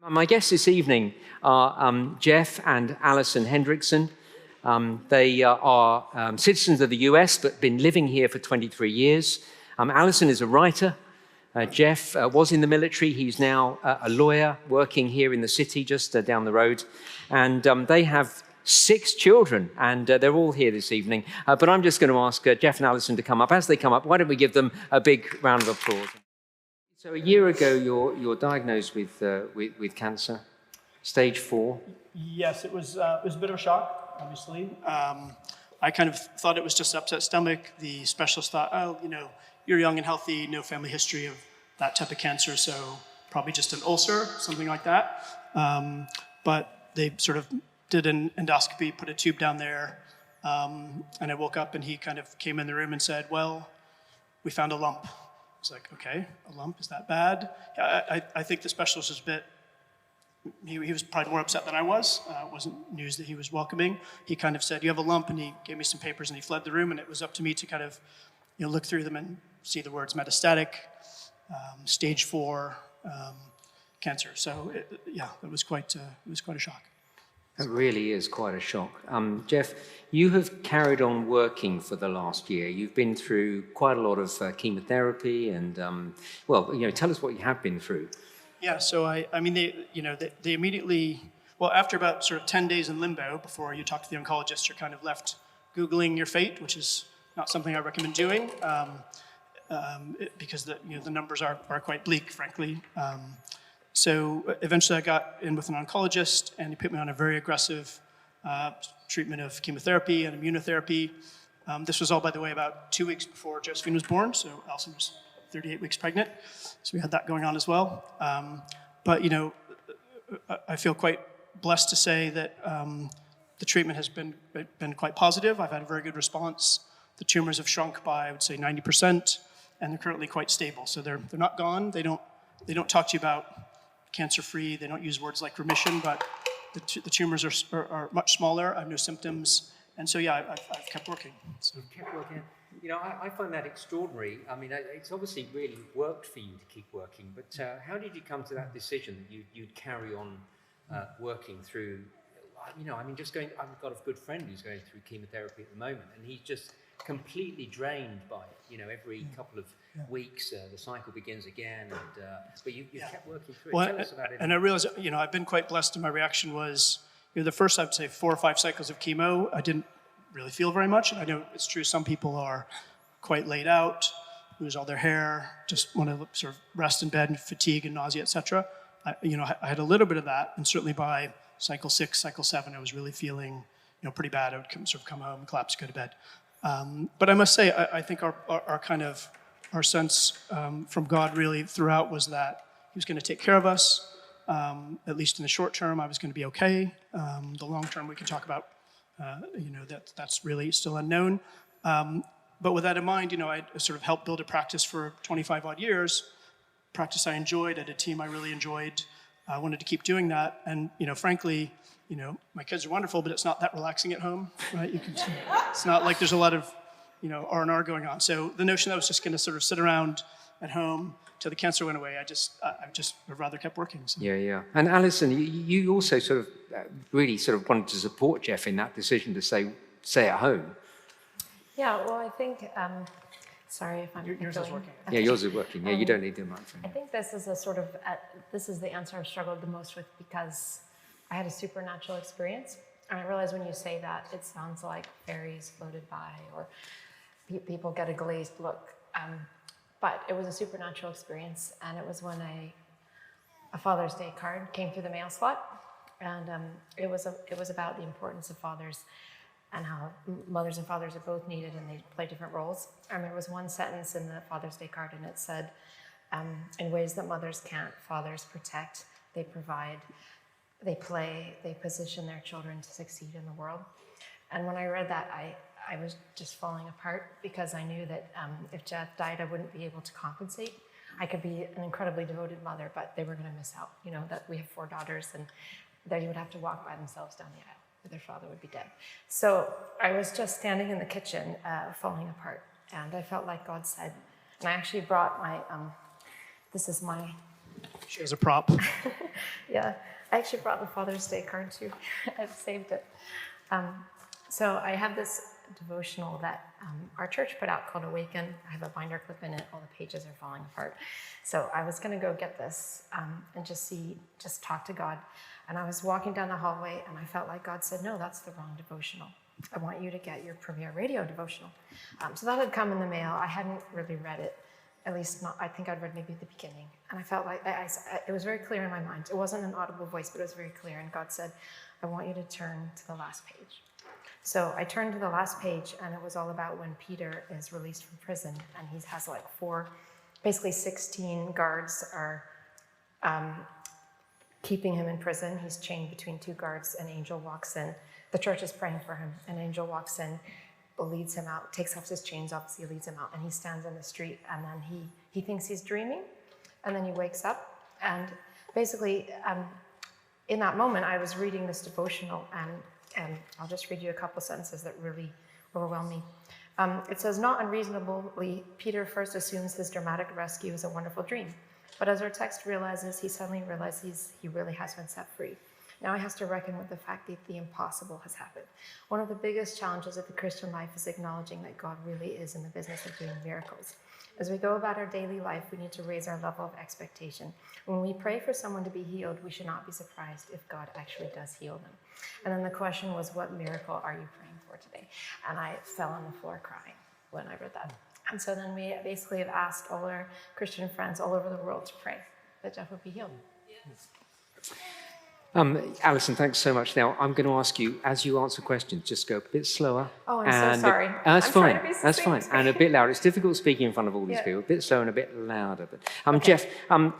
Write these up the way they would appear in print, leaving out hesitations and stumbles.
My guests this evening are Jeff and Allison Hendrickson. They are citizens of the US, but been living here for 23 years. Allison is a writer. Jeff was in the military. He's now a lawyer working here in the city, just down the road. And they have 6 children, and they're all here this evening. But I'm just going to ask Jeff and Allison to come up. As they come up, why don't we give them a big round of applause? So a year ago, you're diagnosed with cancer, stage 4. Yes, it was a bit of a shock, obviously. I kind of thought it was just upset stomach. The specialist thought, oh, you're young and healthy, no family history of that type of cancer, so probably just an ulcer, something like that. But they sort of did an endoscopy, put a tube down there, and I woke up and he kind of came in the room and said, well, we found a lump. I was like, okay, a lump, is that bad? I think the specialist was a bit, he was probably more upset than I was. It wasn't news that he was welcoming. He kind of said, you have a lump, and he gave me some papers and he fled the room, and it was up to me to kind of look through them and see the words metastatic, stage 4 cancer. So it was quite a shock. It really is quite a shock. Jeff, you have carried on working for the last year. You've been through quite a lot of chemotherapy and, tell us what you have been through. Yeah, so they immediately, after about sort of 10 days in limbo, before you talk to the oncologist, you're kind of left Googling your fate, which is not something I recommend doing because the numbers are quite bleak, frankly. So eventually I got in with an oncologist, and he put me on a very aggressive treatment of chemotherapy and immunotherapy. This was all, by the way, about 2 weeks before Josephine was born, so Allison was 38 weeks pregnant. So we had that going on as well. But I feel quite blessed to say that the treatment has been quite positive. I've had a very good response. The tumors have shrunk by, I would say, 90%, and they're currently quite stable. So they're not gone. They don't talk to you about cancer-free. They don't use words like remission, but the tumors are much smaller. I have no symptoms. And so, I've kept working. So. You've kept working. I find that extraordinary. I mean, it's obviously really worked for you to keep working, but how did you come to that decision that you'd carry on working through, I've got a good friend who's going through chemotherapy at the moment, and he's just completely drained by it. Every couple of weeks, the cycle begins again, but you kept working through it. Tell us about it. And I realized, I've been quite blessed, and my reaction was, the first, I'd say, 4 or 5 cycles of chemo, I didn't really feel very much. And I know it's true, some people are quite laid out, lose all their hair, just want to sort of rest in bed and fatigue and nausea, etc. I had a little bit of that, and certainly by cycle 6, cycle 7, I was really feeling, pretty bad. I would come home, collapse, go to bed. But I must say, I think our sense from God really throughout was that he was going to take care of us. At least in the short term, I was going to be okay. The long term, we can talk about, that's really still unknown. But with that in mind, I sort of helped build a practice for 25 odd years, practice I enjoyed, I had a team I really enjoyed. I wanted to keep doing that. And, frankly, my kids are wonderful, but it's not that relaxing at home, right? It's not like there's a lot of, R&R going on. So the notion that I was just going to sort of sit around at home till the cancer went away, I've rather kept working. So. Yeah. And Allison, you also sort of really sort of wanted to support Jeff in that decision to stay at home. Yeah, well, I think, sorry if I'm Yours is working. Okay. Yeah, yours is working. Yeah, you don't need the microphone. I think this is this is the answer I've struggled the most with, because I had a supernatural experience. And I realize when you say that, it sounds like fairies floated by or people get a glazed look. But it was a supernatural experience, and it was when a Father's Day card came through the mail slot, and it was about the importance of fathers and how mothers and fathers are both needed and they play different roles. And there was one sentence in the Father's Day card, and it said, in ways that mothers can't, fathers protect, they provide, they play, they position their children to succeed in the world. And when I read that, I was just falling apart, because I knew that if Jeff died, I wouldn't be able to compensate. I could be an incredibly devoted mother, but they were going to miss out. That we have 4 daughters, and they would have to walk by themselves down the aisle, or their father would be dead. So I was just standing in the kitchen, falling apart, and I felt like God said, and I actually brought my, this is my She has a prop. Yeah, I actually brought the Father's Day card too. I've saved it. So I have this devotional that our church put out called Awaken. I have a binder clip in it. All the pages are falling apart. So I was going to go get this and just talk to God. And I was walking down the hallway and I felt like God said, no, that's the wrong devotional. I want you to get your Premier Radio devotional. So that had come in the mail. I hadn't really read it. At least not, I think I'd read maybe the beginning. And I felt like it was very clear in my mind. It wasn't an audible voice, but it was very clear. And God said, I want you to turn to the last page. So I turned to the last page, and it was all about when Peter is released from prison, and he has like basically 16 guards are keeping him in prison. He's chained between two guards. An angel walks in. The church is praying for him. An angel walks in, leads him out, takes off his chains, obviously leads him out, and he stands in the street, and then he thinks he's dreaming, and then he wakes up, and basically in that moment I was reading this devotional, and I'll just read you a couple sentences that really overwhelm me. It says, not unreasonably, Peter first assumes his dramatic rescue is a wonderful dream, but as our text realizes, he suddenly realizes he really has been set free. Now he has to reckon with the fact that the impossible has happened. One of the biggest challenges of the Christian life is acknowledging that God really is in the business of doing miracles. As we go about our daily life, we need to raise our level of expectation. When we pray for someone to be healed, we should not be surprised if God actually does heal them. And then the question was, what miracle are you praying for today? And I fell on the floor crying when I read that. And so then we basically have asked all our Christian friends all over the world to pray that Jeff would be healed. Allison, thanks so much. Now, I'm going to ask you, as you answer questions, just go a bit slower. Oh, I'm so sorry. That's I'm fine. trying to be That's fine. succinct. And a bit louder. It's difficult speaking in front of all these people. A bit slower and a bit louder. But Okay. Jeff,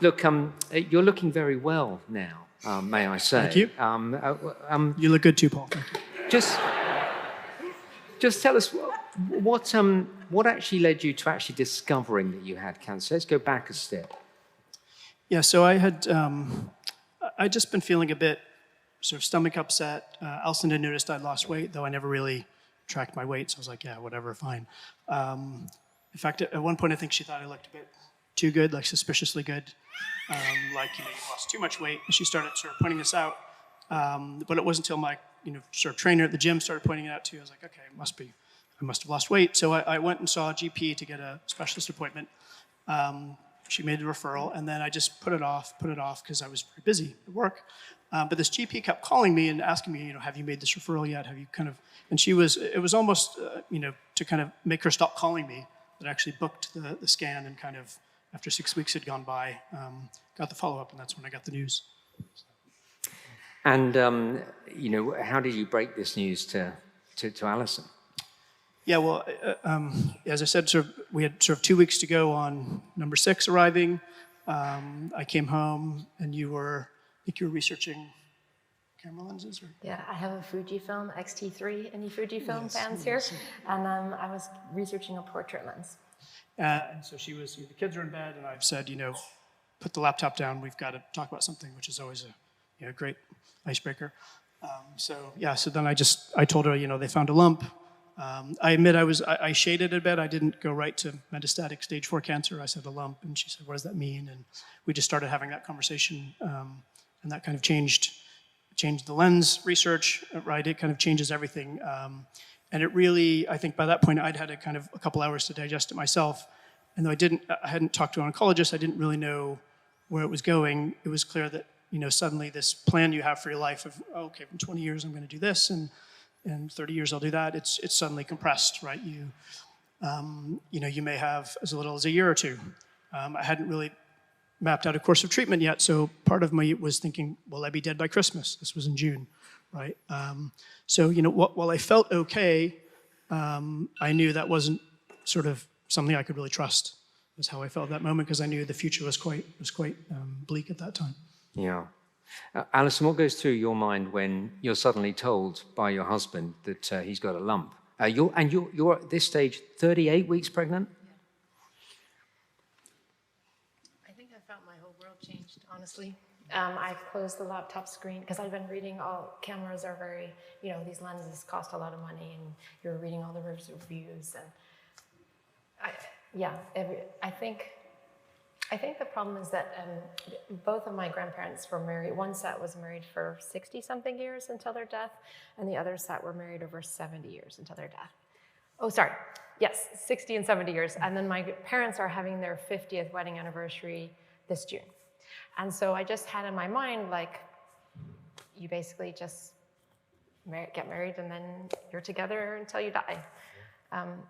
look, you're looking very well now, may I say. Thank you. You look good too, Paul. Thank you. Just tell us what actually led you to actually discovering that you had cancer. Let's go back a step. Yeah, so I'd just been feeling a bit sort of stomach upset. Allison had noticed I'd lost weight, though I never really tracked my weight, so I was like, yeah, whatever, fine. In fact, at one point, I think she thought I looked a bit too good, like suspiciously good, like, you've lost too much weight. And she started sort of pointing this out, but it wasn't until my, sort of trainer at the gym started pointing it out too. I was like, okay, I must have lost weight. So I went and saw a GP to get a specialist appointment. She made the referral, and then I just put it off because I was very busy at work. But this GP kept calling me and asking me, have you made this referral yet? Have you and it was almost, to kind of make her stop calling me, that I actually booked the scan and kind of, after 6 weeks had gone by, got the follow-up, and that's when I got the news. And, how did you break this news to Allison? Yeah, well, as I said, we had 2 weeks to go on number 6 arriving. I came home, and I think you were researching camera lenses? Yeah, I have a Fujifilm X-T3. Any Fujifilm fans here? And I was researching a portrait lens. And so the kids are in bed, and I've said, put the laptop down. We've got to talk about something, which is always a great icebreaker. So then I told her, they found a lump. I admit I shaded it a bit. I didn't go right to metastatic stage 4 cancer. I said a lump, and she said, what does that mean? And we just started having that conversation, and that kind of changed the lens research, right? It kind of changes everything. And it really, I think by that point, I'd had a couple hours to digest it myself. And though I hadn't talked to an oncologist, I didn't really know where it was going. It was clear that, suddenly this plan you have for your life of, okay, in 20 years, I'm going to do this, and in 30 years, I'll do that. It's suddenly compressed, right? You may have as little as a year or two. I hadn't really mapped out a course of treatment yet, so part of me was thinking, will I be dead by Christmas? This was in June, right? So, while I felt okay, I knew that wasn't sort of something I could really trust. Is how I felt at that moment, because I knew the future was quite bleak at that time. Yeah. Allison, what goes through your mind when you're suddenly told by your husband that he's got a lump? You're at this stage 38 weeks pregnant? I think I felt my whole world changed, honestly. I closed the laptop screen because I've been reading cameras are very, these lenses cost a lot of money, and you're reading all the reviews. And I think I think the problem is that both of my grandparents were married. One set was married for 60-something years until their death, and the other set were married over 70 years until their death. Oh, sorry. Yes, 60 and 70 years. And then my parents are having their 50th wedding anniversary this June. And so I just had in my mind, like, you basically just get married and then you're together until you die.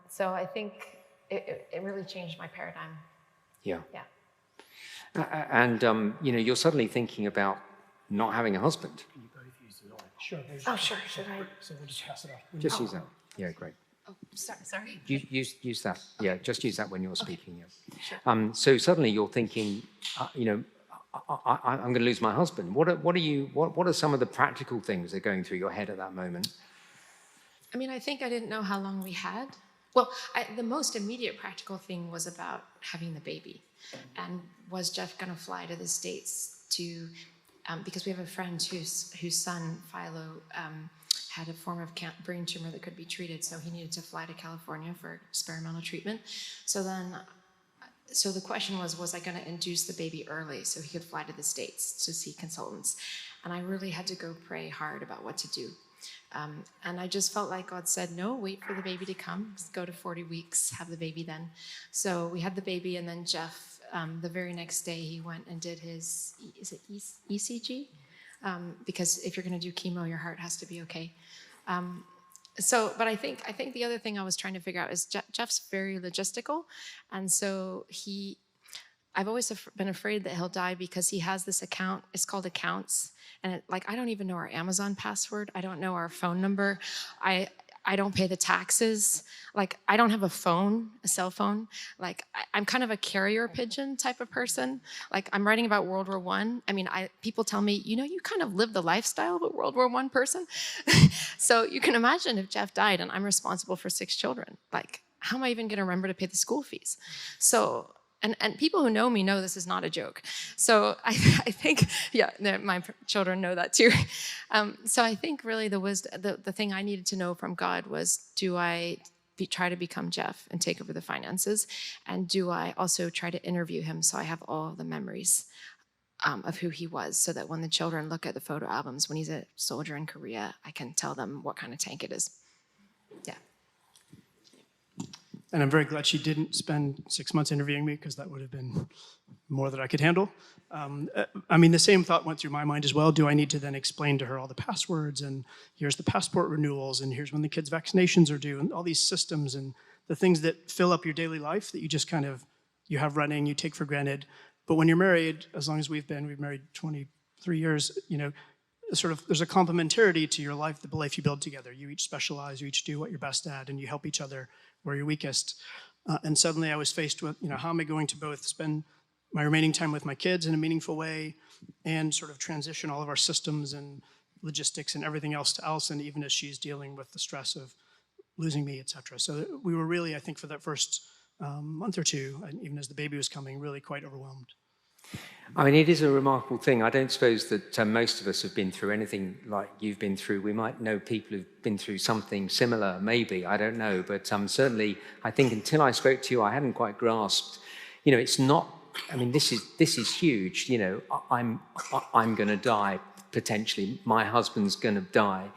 So I think it really changed my paradigm. Yeah. Yeah. And, you're suddenly thinking about not having a husband. Can you both use the light? Sure. Oh, sure. Should I? So we'll just pass it off. Just use that. Yeah, great. Oh, sorry. Use that. Yeah, just use that when you're speaking. Yeah. Sure. So suddenly you're thinking, I'm going to lose my husband. What are some of the practical things that are going through your head at that moment? I mean, I think I didn't know how long we had. Well, the most immediate practical thing was about having the baby. And was Jeff going to fly to the States to, because we have a friend whose son, Philo, had a form of brain tumor that could be treated, so he needed to fly to California for experimental treatment. So the question was I going to induce the baby early so he could fly to the States to see consultants? And I really had to go pray hard about what to do. And I just felt like God said, no, wait for the baby to come, just go to 40 weeks, have the baby then. So we had the baby, and then Jeff, the very next day, he went and did his, ECG? Because if you're going to do chemo, your heart has to be okay. But I think the other thing I was trying to figure out is Jeff's very logistical, and so I've always been afraid that he'll die because he has this account. It's called Accounts, and I don't even know our Amazon password. I don't know our phone number. I don't pay the taxes. I don't have a cell phone. I'm kind of a carrier pigeon type of person. I'm writing about World War I. I mean, people tell me, you kind of live the lifestyle of a World War I person. So you can imagine if Jeff died and I'm responsible for 6 children. How am I even going to remember to pay the school fees? So, and people who know me know this is not a joke. So I think, my children know that too. So I think really the thing I needed to know from God was, do I try to become Jeff and take over the finances? And do I also try to interview him so I have all the memories of who he was, so that when the children look at the photo albums when he's a soldier in Korea, I can tell them what kind of tank it is. Yeah. And I'm very glad she didn't spend 6 months interviewing me, because that would have been more than I could handle. The same thought went through my mind as well. Do I need to then explain to her all the passwords, and here's the passport renewals, and here's when the kids' vaccinations are due, and all these systems and the things that fill up your daily life that you just you have running, you take for granted. But when you're married, as long as we've married 23 years, there's a complementarity to your life, the life you build together. You each specialize, you each do what you're best at, and you help each other where you're weakest. And suddenly I was faced with, how am I going to both spend my remaining time with my kids in a meaningful way and sort of transition all of our systems and logistics and everything else to Allison, even as she's dealing with the stress of losing me, et cetera. So we were really, I think, for that first month or two, and even as the baby was coming, really quite overwhelmed. It is a remarkable thing. I don't suppose that most of us have been through anything like you've been through. We might know people who've been through something similar, maybe, I don't know. But certainly, I think until I spoke to you, I hadn't quite grasped, it's not, this is huge. I'm going to die, potentially. My husband's going to die.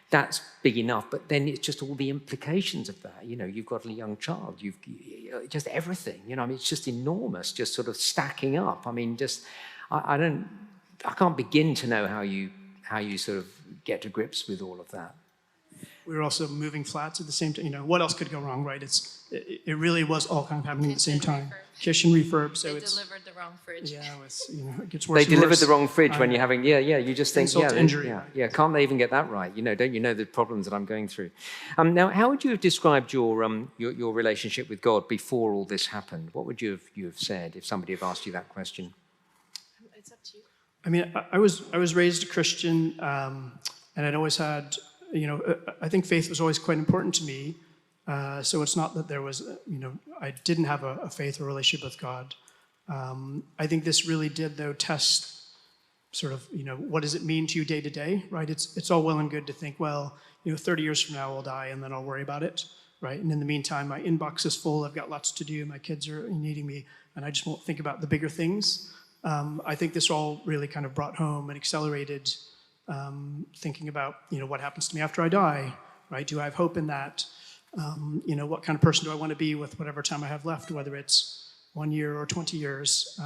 That's big enough, but then it's just all the implications of that. You've got a young child, you've just everything. It's just enormous, just sort of stacking up. I can't begin to know how you sort of get to grips with all of that. We were also moving flats at the same time. What else could go wrong, right? It really was all kind of happening at the same time. Kitchen refurb. So they delivered the wrong fridge. Yeah, it gets worse. They delivered the wrong fridge when you're having. You just think, insult to injury. Yeah. Can't they even get that right? Don't you know the problems that I'm going through? Now, how would you have described your relationship with God before all this happened? What would you have said if somebody had asked you that question? It's up to you. I was raised a Christian, and I'd always had. I think faith was always quite important to me. So it's not that there was, I didn't have a faith or relationship with God. I think this really did, though, test sort of, what does it mean to you day to day, right? It's all well and good to think, 30 years from now I'll die and then I'll worry about it. right? And in the meantime, my inbox is full. I've got lots to do. My kids are needing me, and I just won't think about the bigger things. I think this all really kind of brought home and accelerated thinking about, what happens to me after I die, right? Do I have hope in that? What kind of person do I want to be with whatever time I have left, whether it's 1 year or 20 years?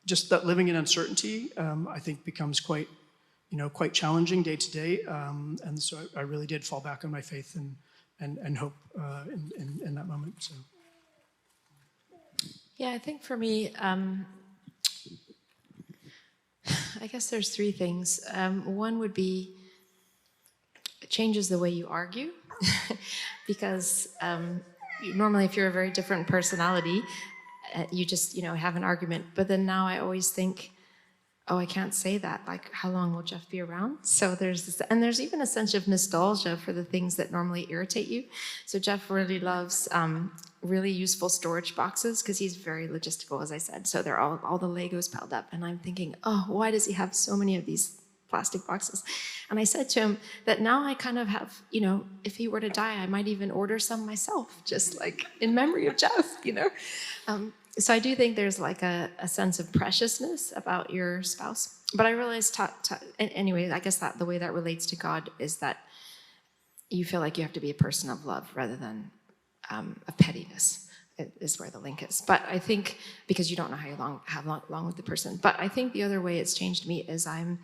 Just that living in uncertainty, I think, becomes quite challenging day to day. And so I really did fall back on my faith and hope in that moment. So. Yeah, I think for me, I guess there's three things. One would be it changes the way you argue, because normally if you're a very different personality, you just have an argument. But then now I always think, oh, I can't say that. Like, how long will Jeff be around? So there's this, and there's even a sense of nostalgia for the things that normally irritate you. So Jeff really loves really useful storage boxes because he's very logistical, as I said. So they're all the Legos piled up, and I'm thinking, oh, why does he have so many of these plastic boxes? And I said to him that now I kind of have, if he were to die, I might even order some myself, just like in memory of Jeff, So I do think there's like a sense of preciousness about your spouse. But I realized, anyway, I guess that the way that relates to God is that you feel like you have to be a person of love rather than of pettiness, is where the link is. But I think, because you don't know how long with the person. But I think the other way it's changed me is I'm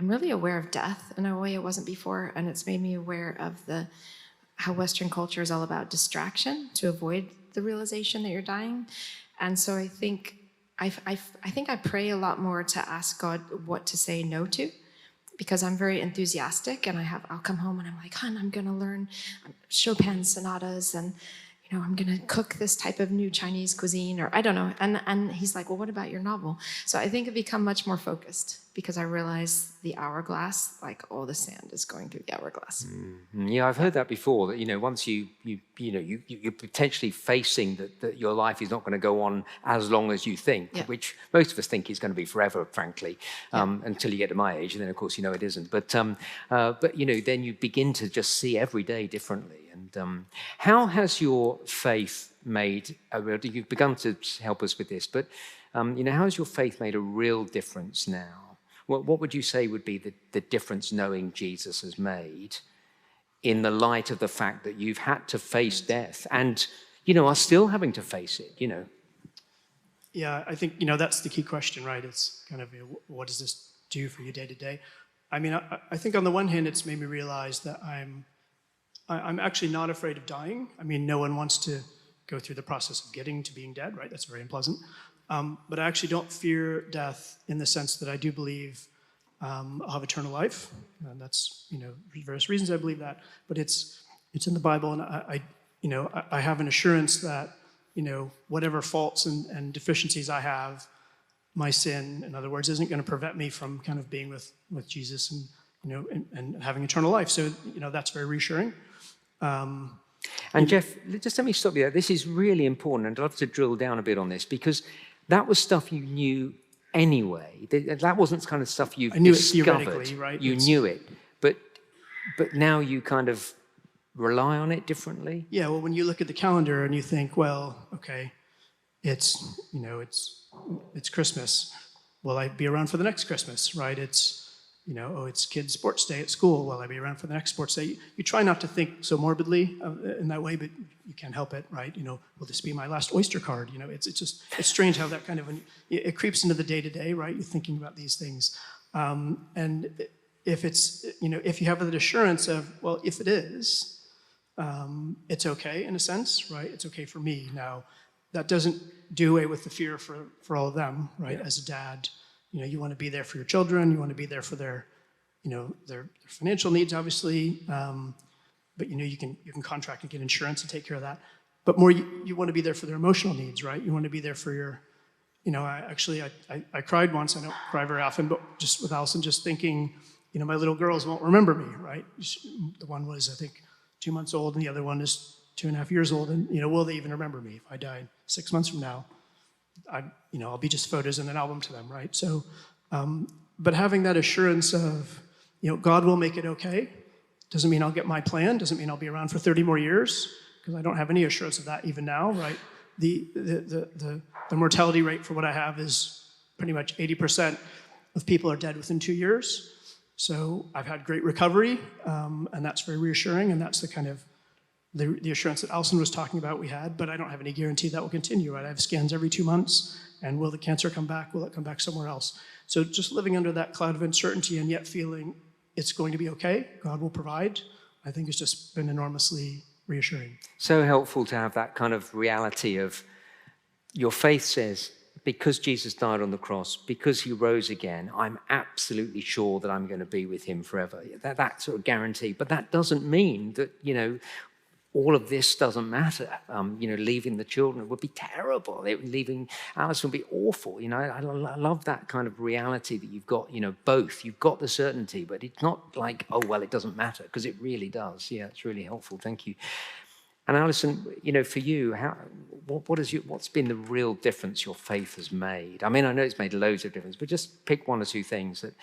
really aware of death in a way I wasn't before, and it's made me aware of how Western culture is all about distraction to avoid the realization that you're dying. And so I think I pray a lot more to ask God what to say no to, because I'm very enthusiastic, and I'll come home and I'm like, hon, I'm gonna learn Chopin sonatas, and I'm gonna cook this type of new Chinese cuisine, or I don't know. And he's like, well, what about your novel? So I think I've become much more focused because I realize the hourglass, like all the sand is going through the hourglass. Yeah, I've heard that before. That once you're potentially facing that your life is not going to go on as long as you think, which most of us think is going to be forever, frankly, until you get to my age, and then of course it isn't. But then you begin to just see every day differently. And how has your faith made a real? You've begun to help us with this, but how has your faith made a real difference now? What would you say would be the difference knowing Jesus has made in the light of the fact that you've had to face death and, are still having to face it, Yeah, I think, that's the key question, right? It's kind of, what does this do for you day to day? I mean, I think on the one hand, it's made me realize that I'm actually not afraid of dying. I mean, no one wants to go through the process of getting to being dead, right? That's very unpleasant. But I actually don't fear death in the sense that I do believe I'll have eternal life. And that's, for various reasons I believe that. But it's in the Bible, and I have an assurance that, whatever faults and deficiencies I have, my sin, in other words, isn't going to prevent me from kind of being with Jesus and having eternal life. So, that's very reassuring. And Jeff, just let me stop you there. This is really important, and I'd love to drill down a bit on this, because that was stuff you knew anyway. That wasn't kind of stuff you've discovered. It theoretically, right? You knew it, but now you kind of rely on it differently. Yeah. Well, when you look at the calendar and you think, well, okay, it's Christmas. Will I be around for the next Christmas? Right? It's kids' sports day at school. Will I be around for the next sports day? You try not to think so morbidly in that way, but you can't help it, right? Will this be my last Oyster card? It's strange how that kind of, it creeps into the day-to-day, right? You're thinking about these things. And if if you have that assurance of, well, if it is, it's okay in a sense, right? It's okay for me. Now, that doesn't do away with the fear for all of them, right? Yeah. As a dad, you want to be there for your children. You want to be there for their financial needs, obviously. But you can contract and get insurance to take care of that. But more, you want to be there for their emotional needs, right? You want to be there for your, I cried once. I don't cry very often, but just with Allison, just thinking, my little girls won't remember me, right? The one was, I think, 2 months old, and the other one is 2.5 years old. And will they even remember me if I died 6 months from now? I'll be just photos in an album to them, right? So, but having that assurance of, God will make it okay, doesn't mean I'll get my plan, doesn't mean I'll be around for 30 more years, because I don't have any assurance of that even now, right? The mortality rate for what I have is pretty much 80% of people are dead within 2 years. So I've had great recovery, and that's very reassuring, and that's the kind of the assurance that Allison was talking about we had, but I don't have any guarantee that will continue, right? I have scans every 2 months, and will the cancer come back? Will it come back somewhere else? So just living under that cloud of uncertainty and yet feeling it's going to be okay, God will provide, I think it's just been enormously reassuring. So helpful to have that kind of reality of your faith says, because Jesus died on the cross, because he rose again, I'm absolutely sure that I'm going to be with him forever. That sort of guarantee. But that doesn't mean that, all of this doesn't matter. Leaving the children would be terrible. Leaving Allison would be awful. I love that kind of reality that you've got, both. You've got the certainty, but it's not like, oh, well, it doesn't matter, because it really does. Yeah, it's really helpful. Thank you. And Allison, for you, what's been the real difference your faith has made? I mean, I know it's made loads of difference, but just pick one or two things that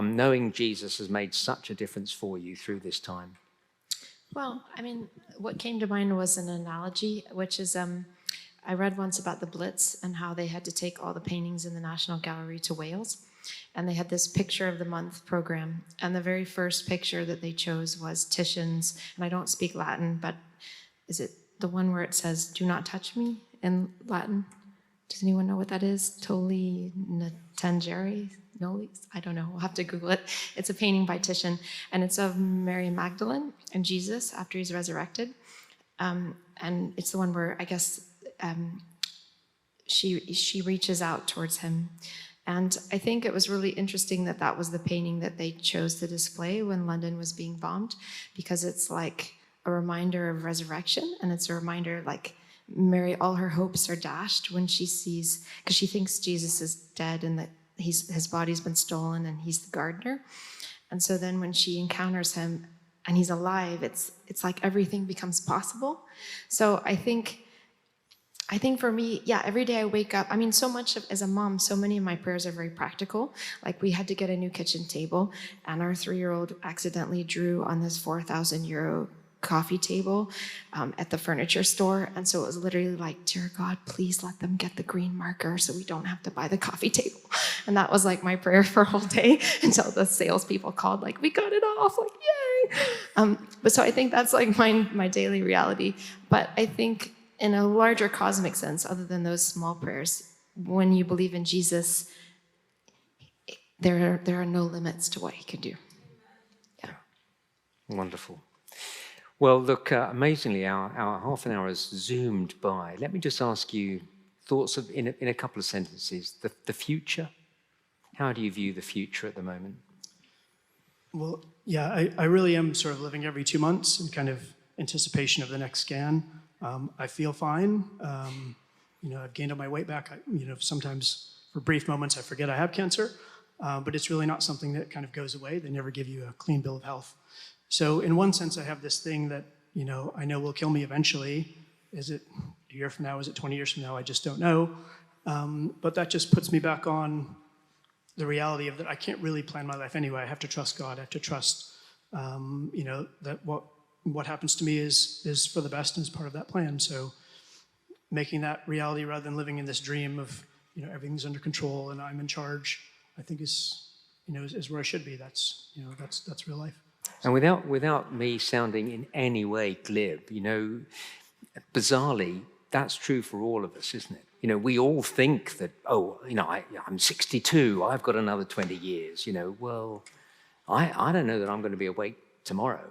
knowing Jesus has made such a difference for you through this time. Well, I mean, what came to mind was an analogy, which is I read once about the Blitz and how they had to take all the paintings in the National Gallery to Wales. And they had this picture of the month program. And the very first picture that they chose was Titian's, and I don't speak Latin, but is it the one where it says, "Do not touch me" in Latin? Does anyone know what that is? Toli Natangere? Nolis? I don't know. We'll have to Google it. It's a painting by Titian, and it's of Mary Magdalene and Jesus after he's resurrected. And it's the one where I guess she reaches out towards him. And I think it was really interesting that that was the painting that they chose to display when London was being bombed, because it's like a reminder of resurrection, and it's a reminder like Mary, all her hopes are dashed when she sees, because she thinks Jesus is dead and that his body's been stolen and he's the gardener. And so then when she encounters him and he's alive, it's like everything becomes possible. So I think for me, yeah, every day I wake up, I mean, so much as a mom, so many of my prayers are very practical. Like we had to get a new kitchen table, and our 3-year-old accidentally drew on this 4,000 euro coffee table at the furniture store. And so it was literally like, dear God, please let them get the green marker so we don't have to buy the coffee table. And that was like my prayer for a whole day until the salespeople called, like, we got it off, like, yay. But so I think that's like my daily reality. But I think in a larger cosmic sense, other than those small prayers, when you believe in Jesus, there are no limits to what he can do. Yeah. Wonderful. Well, look, amazingly, our half an hour has zoomed by. Let me just ask you thoughts in a couple of sentences. The future, how do you view the future at the moment? Well, yeah, I really am sort of living every 2 months in kind of anticipation of the next scan. I feel fine. I've gained all my weight back. Sometimes for brief moments I forget I have cancer, but it's really not something that kind of goes away. They never give you a clean bill of health. So in one sense, I have this thing that, I know will kill me eventually. Is it a year from now? Is it 20 years from now? I just don't know. But that just puts me back on the reality of that I can't really plan my life anyway. I have to trust God. I have to trust, that what happens to me is for the best and is part of that plan. So making that reality rather than living in this dream of, everything's under control and I'm in charge, I think is where I should be. That's real life. And without me sounding in any way glib, bizarrely, that's true for all of us, isn't it? We all think that, I'm 62, I've got another 20 years, Well, I don't know that I'm going to be awake tomorrow.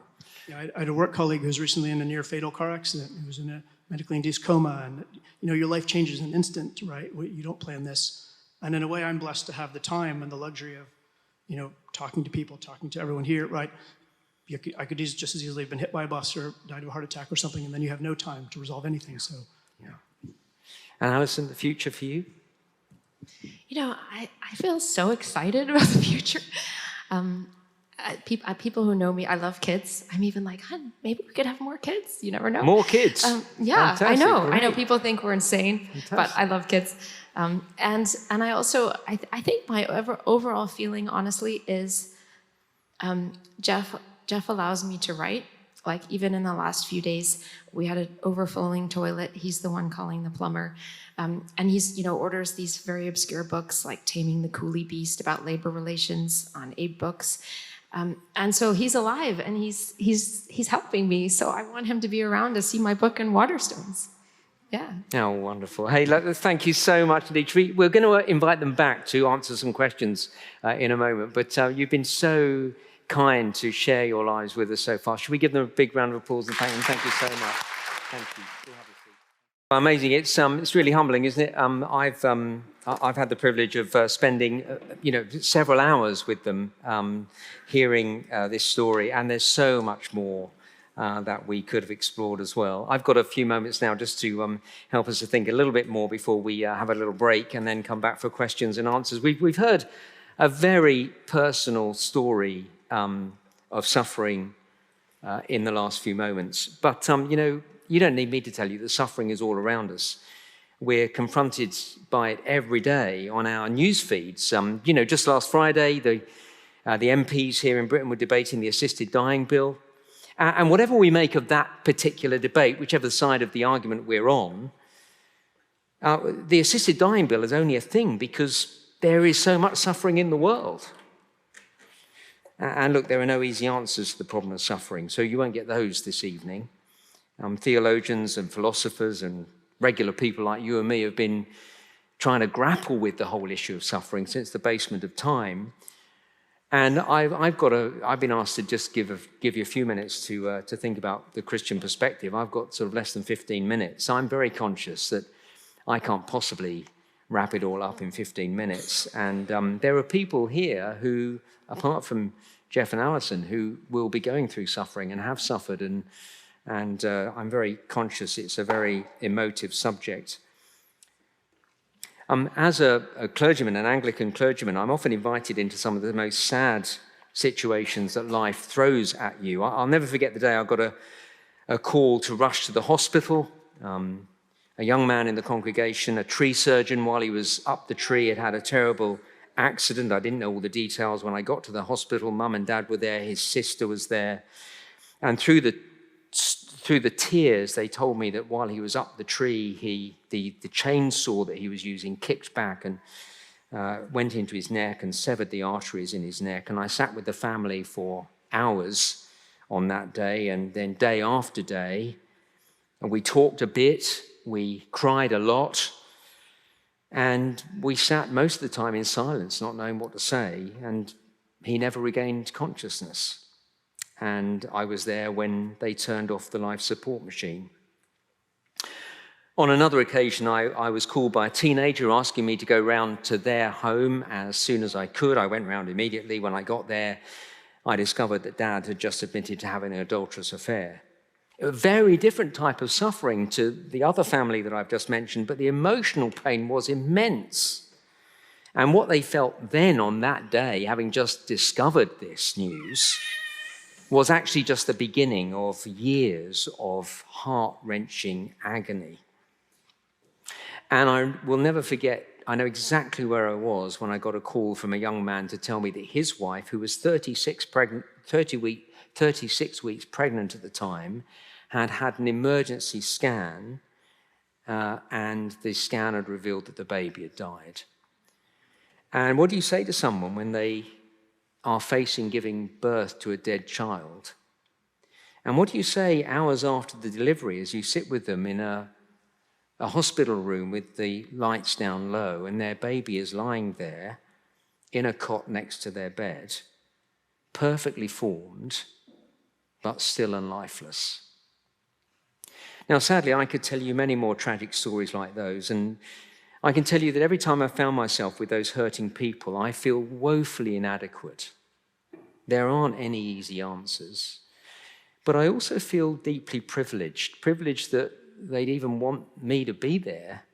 Yeah, I had a work colleague who was recently in a near fatal car accident. He was in a medically induced coma, and your life changes in an instant, right? You don't plan this. And in a way, I'm blessed to have the time and the luxury of, talking to people, talking to everyone here, right? I could just as easily have been hit by a bus or died of a heart attack or something, and then you have no time to resolve anything. So, yeah. And Allison, the future for you? I feel so excited about the future. People who know me, I love kids. I'm even like, maybe we could have more kids. You never know. More kids? Yeah, Fantastic. I know. Great. I know people think we're insane, but I love kids. And I also, I think my overall feeling, honestly, is Jeff allows me to write Like even in the last few days, we had an overflowing toilet. He's the one calling the plumber. And he's, orders these very obscure books like Taming the Coolie Beast about labor relations on 8 books. And so he's alive and he's helping me. So I want him to be around to see my book in Waterstones. Yeah. Oh, wonderful. Hey, thank you so much indeed. We're going to invite them back to answer some questions in a moment, but you've been so kind to share your lives with us so far. Should we give them a big round of applause and thank them? Thank you so much. Thank you. Amazing. It's really humbling, isn't it? I've had the privilege of spending several hours with them, hearing this story, and there's so much more that we could have explored as well. I've got a few moments now just to help us to think a little bit more before we have a little break and then come back for questions and answers. We've heard a very personal story of suffering in the last few moments, but you don't need me to tell you that suffering is all around us. We're confronted by it every day on our news feeds. Just last Friday, the MPs here in Britain were debating the assisted dying bill. And whatever we make of that particular debate, whichever side of the argument we're on, the assisted dying bill is only a thing because there is so much suffering in the world. And look, there are no easy answers to the problem of suffering, so you won't get those this evening. Theologians and philosophers and regular people like you and me have been trying to grapple with the whole issue of suffering since the basement of time. And I've been asked to just give you a few minutes to think about the Christian perspective. I've got sort of less than 15 minutes. I'm very conscious that I can't possibly wrap it all up in 15 minutes. And there are people here who, apart from Jeff and Allison, who will be going through suffering and have suffered. And I'm very conscious it's a very emotive subject. As a clergyman, an Anglican clergyman, I'm often invited into some of the most sad situations that life throws at you. I'll never forget the day I got a call to rush to the hospital. A young man in the congregation, a tree surgeon, while he was up the tree, had a terrible accident. I didn't know all the details. When I got to the hospital, Mum and Dad were there, his sister was there. And through the tears, they told me that while he was up the tree, the chainsaw that he was using kicked back and went into his neck and severed the arteries in his neck. And I sat with the family for hours on that day, and then day after day, and we talked a bit, we cried a lot, and we sat most of the time in silence, not knowing what to say, and he never regained consciousness. And I was there when they turned off the life support machine. On another occasion, I was called by a teenager asking me to go round to their home as soon as I could. I went round immediately. When I got there, I discovered that Dad had just admitted to having an adulterous affair. A very different type of suffering to the other family that I've just mentioned, but the emotional pain was immense. And what they felt then on that day, having just discovered this news, was actually just the beginning of years of heart-wrenching agony. And I will never forget, I know exactly where I was when I got a call from a young man to tell me that his wife, who was 36 weeks pregnant at the time, had had an emergency scan, and the scan had revealed that the baby had died. And what do you say to someone when they are facing giving birth to a dead child? And what do you say hours after the delivery as you sit with them in a hospital room with the lights down low and their baby is lying there in a cot next to their bed, perfectly formed, but still and lifeless? Now, sadly, I could tell you many more tragic stories like those, and I can tell you that every time I found myself with those hurting people, I feel woefully inadequate. There aren't any easy answers. But I also feel deeply privileged that they'd even want me to be there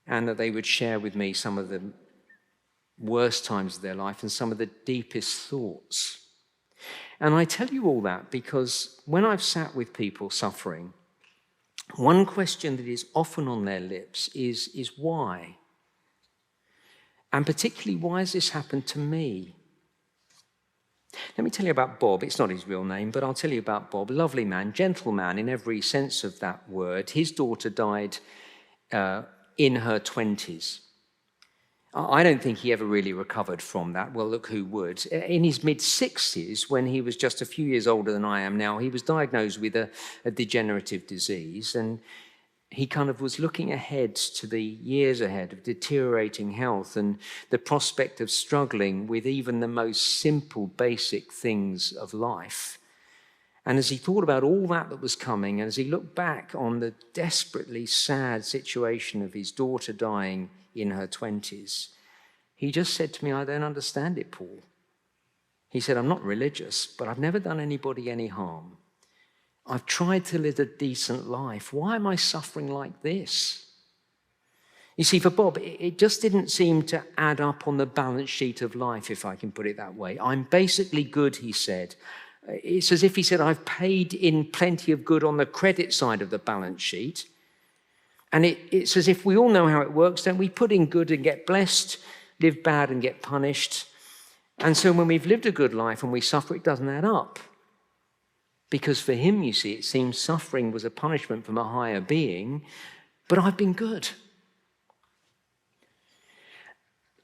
and that they would share with me some of the worst times of their life and some of the deepest thoughts. And I tell you all that because when I've sat with people suffering, one question that is often on their lips is why? And particularly, why has this happened to me? Let me tell you about Bob. It's not his real name, but I'll tell you about Bob. Lovely man, gentleman in every sense of that word. His daughter died in her 20s. I don't think he ever really recovered from that. Well, look, who would? In his mid-60s, when he was just a few years older than I am now, he was diagnosed with a degenerative disease, and he kind of was looking ahead to the years ahead of deteriorating health and the prospect of struggling with even the most simple, basic things of life. And as he thought about all that was coming, and as he looked back on the desperately sad situation of his daughter dying in her 20s, he just said to me, I don't understand it, Paul. He said, I'm not religious, but I've never done anybody any harm. I've tried to live a decent life. Why am I suffering like this? You see, for Bob, it just didn't seem to add up on the balance sheet of life, if I can put it that way. I'm basically good, he said. It's as if he said, I've paid in plenty of good on the credit side of the balance sheet. And it's as if we all know how it works, don't we? Put in good and get blessed, live bad and get punished. And so when we've lived a good life and we suffer, it doesn't add up. Because for him, you see, it seems suffering was a punishment from a higher being, but I've been good.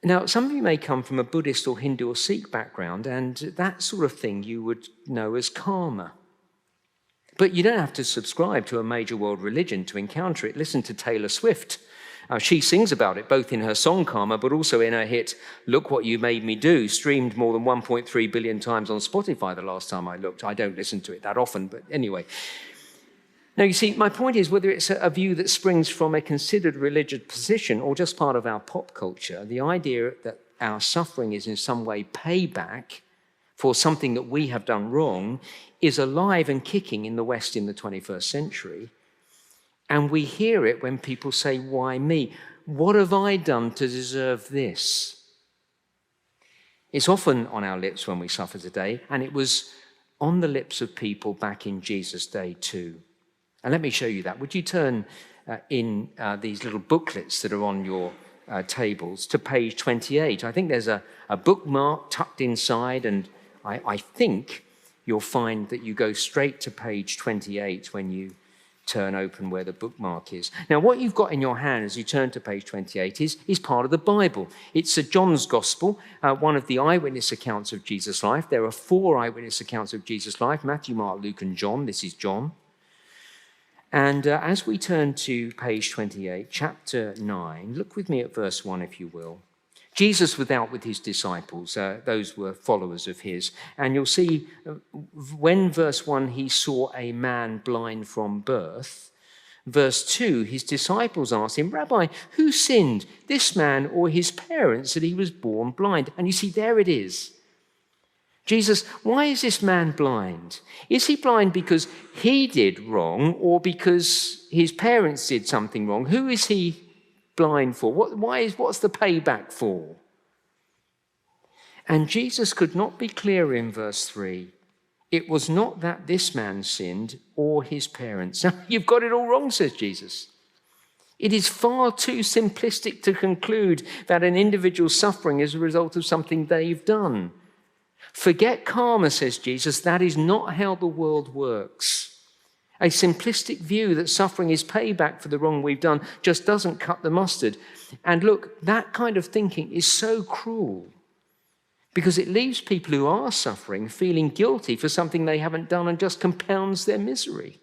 Now, some of you may come from a Buddhist or Hindu or Sikh background, and that sort of thing you would know as karma. But you don't have to subscribe to a major world religion to encounter it. Listen to Taylor Swift. She sings about it both in her song Karma, but also in her hit, Look What You Made Me Do, streamed more than 1.3 billion times on Spotify the last time I looked. I don't listen to it that often, but anyway. Now, you see, my point is whether it's a view that springs from a considered religious position or just part of our pop culture, the idea that our suffering is in some way payback for something that we have done wrong is alive and kicking in the West in the 21st century. And we hear it when people say, why me? What have I done to deserve this? It's often on our lips when we suffer today, and it was on the lips of people back in Jesus' day too. And let me show you that. Would you turn in these little booklets that are on your tables to page 28? I think there's a bookmark tucked inside, and I think you'll find that you go straight to page 28 when you turn open where the bookmark is. Now, what you've got in your hand as you turn to page 28 is part of the Bible. It's John's Gospel, one of the eyewitness accounts of Jesus' life. There are 4 eyewitness accounts of Jesus' life, Matthew, Mark, Luke, and John. This is John. And as we turn to page 28, chapter 9, look with me at verse 1, if you will. Jesus was out with his disciples. Those were followers of his. And you'll see when verse 1, he saw a man blind from birth. Verse 2, his disciples asked him, Rabbi, who sinned, this man or his parents, that he was born blind? And you see, there it is. Jesus, why is this man blind? Is he blind because he did wrong or because his parents did something wrong? Who is he blind for? What's the payback for? And Jesus could not be clearer in verse 3. It was not that this man sinned or his parents. Now, you've got it all wrong, says Jesus. It is far too simplistic to conclude that an individual's suffering is a result of something they've done. Forget karma, says Jesus. That is not how the world works. A simplistic view that suffering is payback for the wrong we've done just doesn't cut the mustard. And look, that kind of thinking is so cruel because it leaves people who are suffering feeling guilty for something they haven't done and just compounds their misery.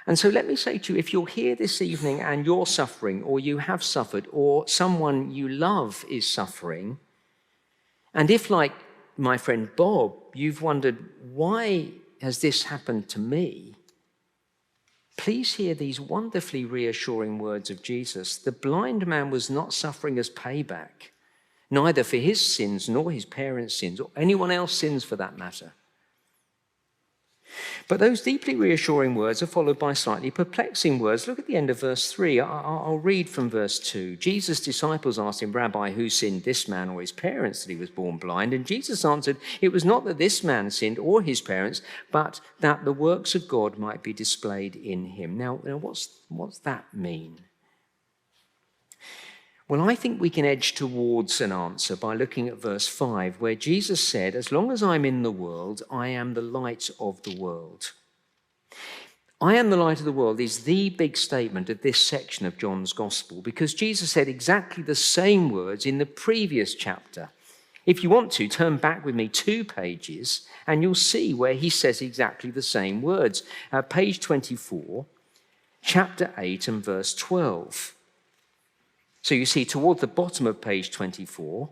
And so let me say to you, if you're here this evening and you're suffering or you have suffered or someone you love is suffering, and if, like my friend Bob, you've wondered, why has this happened to me? Please hear these wonderfully reassuring words of Jesus. The blind man was not suffering as payback, neither for his sins nor his parents' sins, or anyone else's sins for that matter. But those deeply reassuring words are followed by slightly perplexing words. Look at the end of verse 3. I'll read from verse 2. Jesus' disciples asked him, Rabbi, who sinned, this man or his parents, that he was born blind? And Jesus answered, it was not that this man sinned or his parents, but that the works of God might be displayed in him. Now what's that mean? Well, I think we can edge towards an answer by looking at verse 5, where Jesus said, as long as I'm in the world, I am the light of the world. I am the light of the world is the big statement of this section of John's Gospel, because Jesus said exactly the same words in the previous chapter. If you want to, turn back with me 2 pages, and you'll see where he says exactly the same words. Page 24, chapter 8 and verse 12. So you see, toward the bottom of page 24,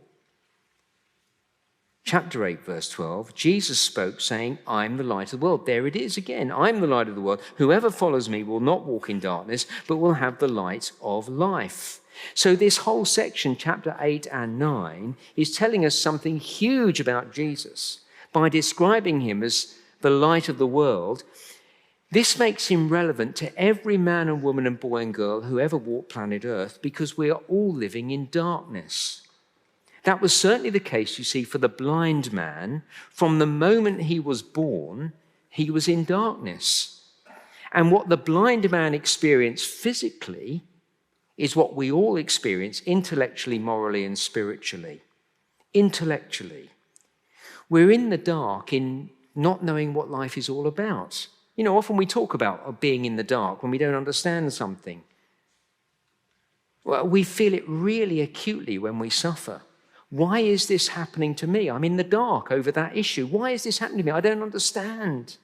chapter 8, verse 12, Jesus spoke saying, I'm the light of the world. There it is again. I'm the light of the world. Whoever follows me will not walk in darkness, but will have the light of life. So this whole section, chapter 8 and 9, is telling us something huge about Jesus. By describing him as the light of the world, this makes him relevant to every man and woman and boy and girl who ever walked planet Earth, because we are all living in darkness. That was certainly the case, you see, for the blind man. From the moment he was born, he was in darkness. And what the blind man experienced physically is what we all experience intellectually, morally, and spiritually. Intellectually. We're in the dark in not knowing what life is all about. You know, often we talk about being in the dark when we don't understand something. Well, we feel it really acutely when we suffer. Why is this happening to me? I'm in the dark over that issue. Why is this happening to me? I don't understand.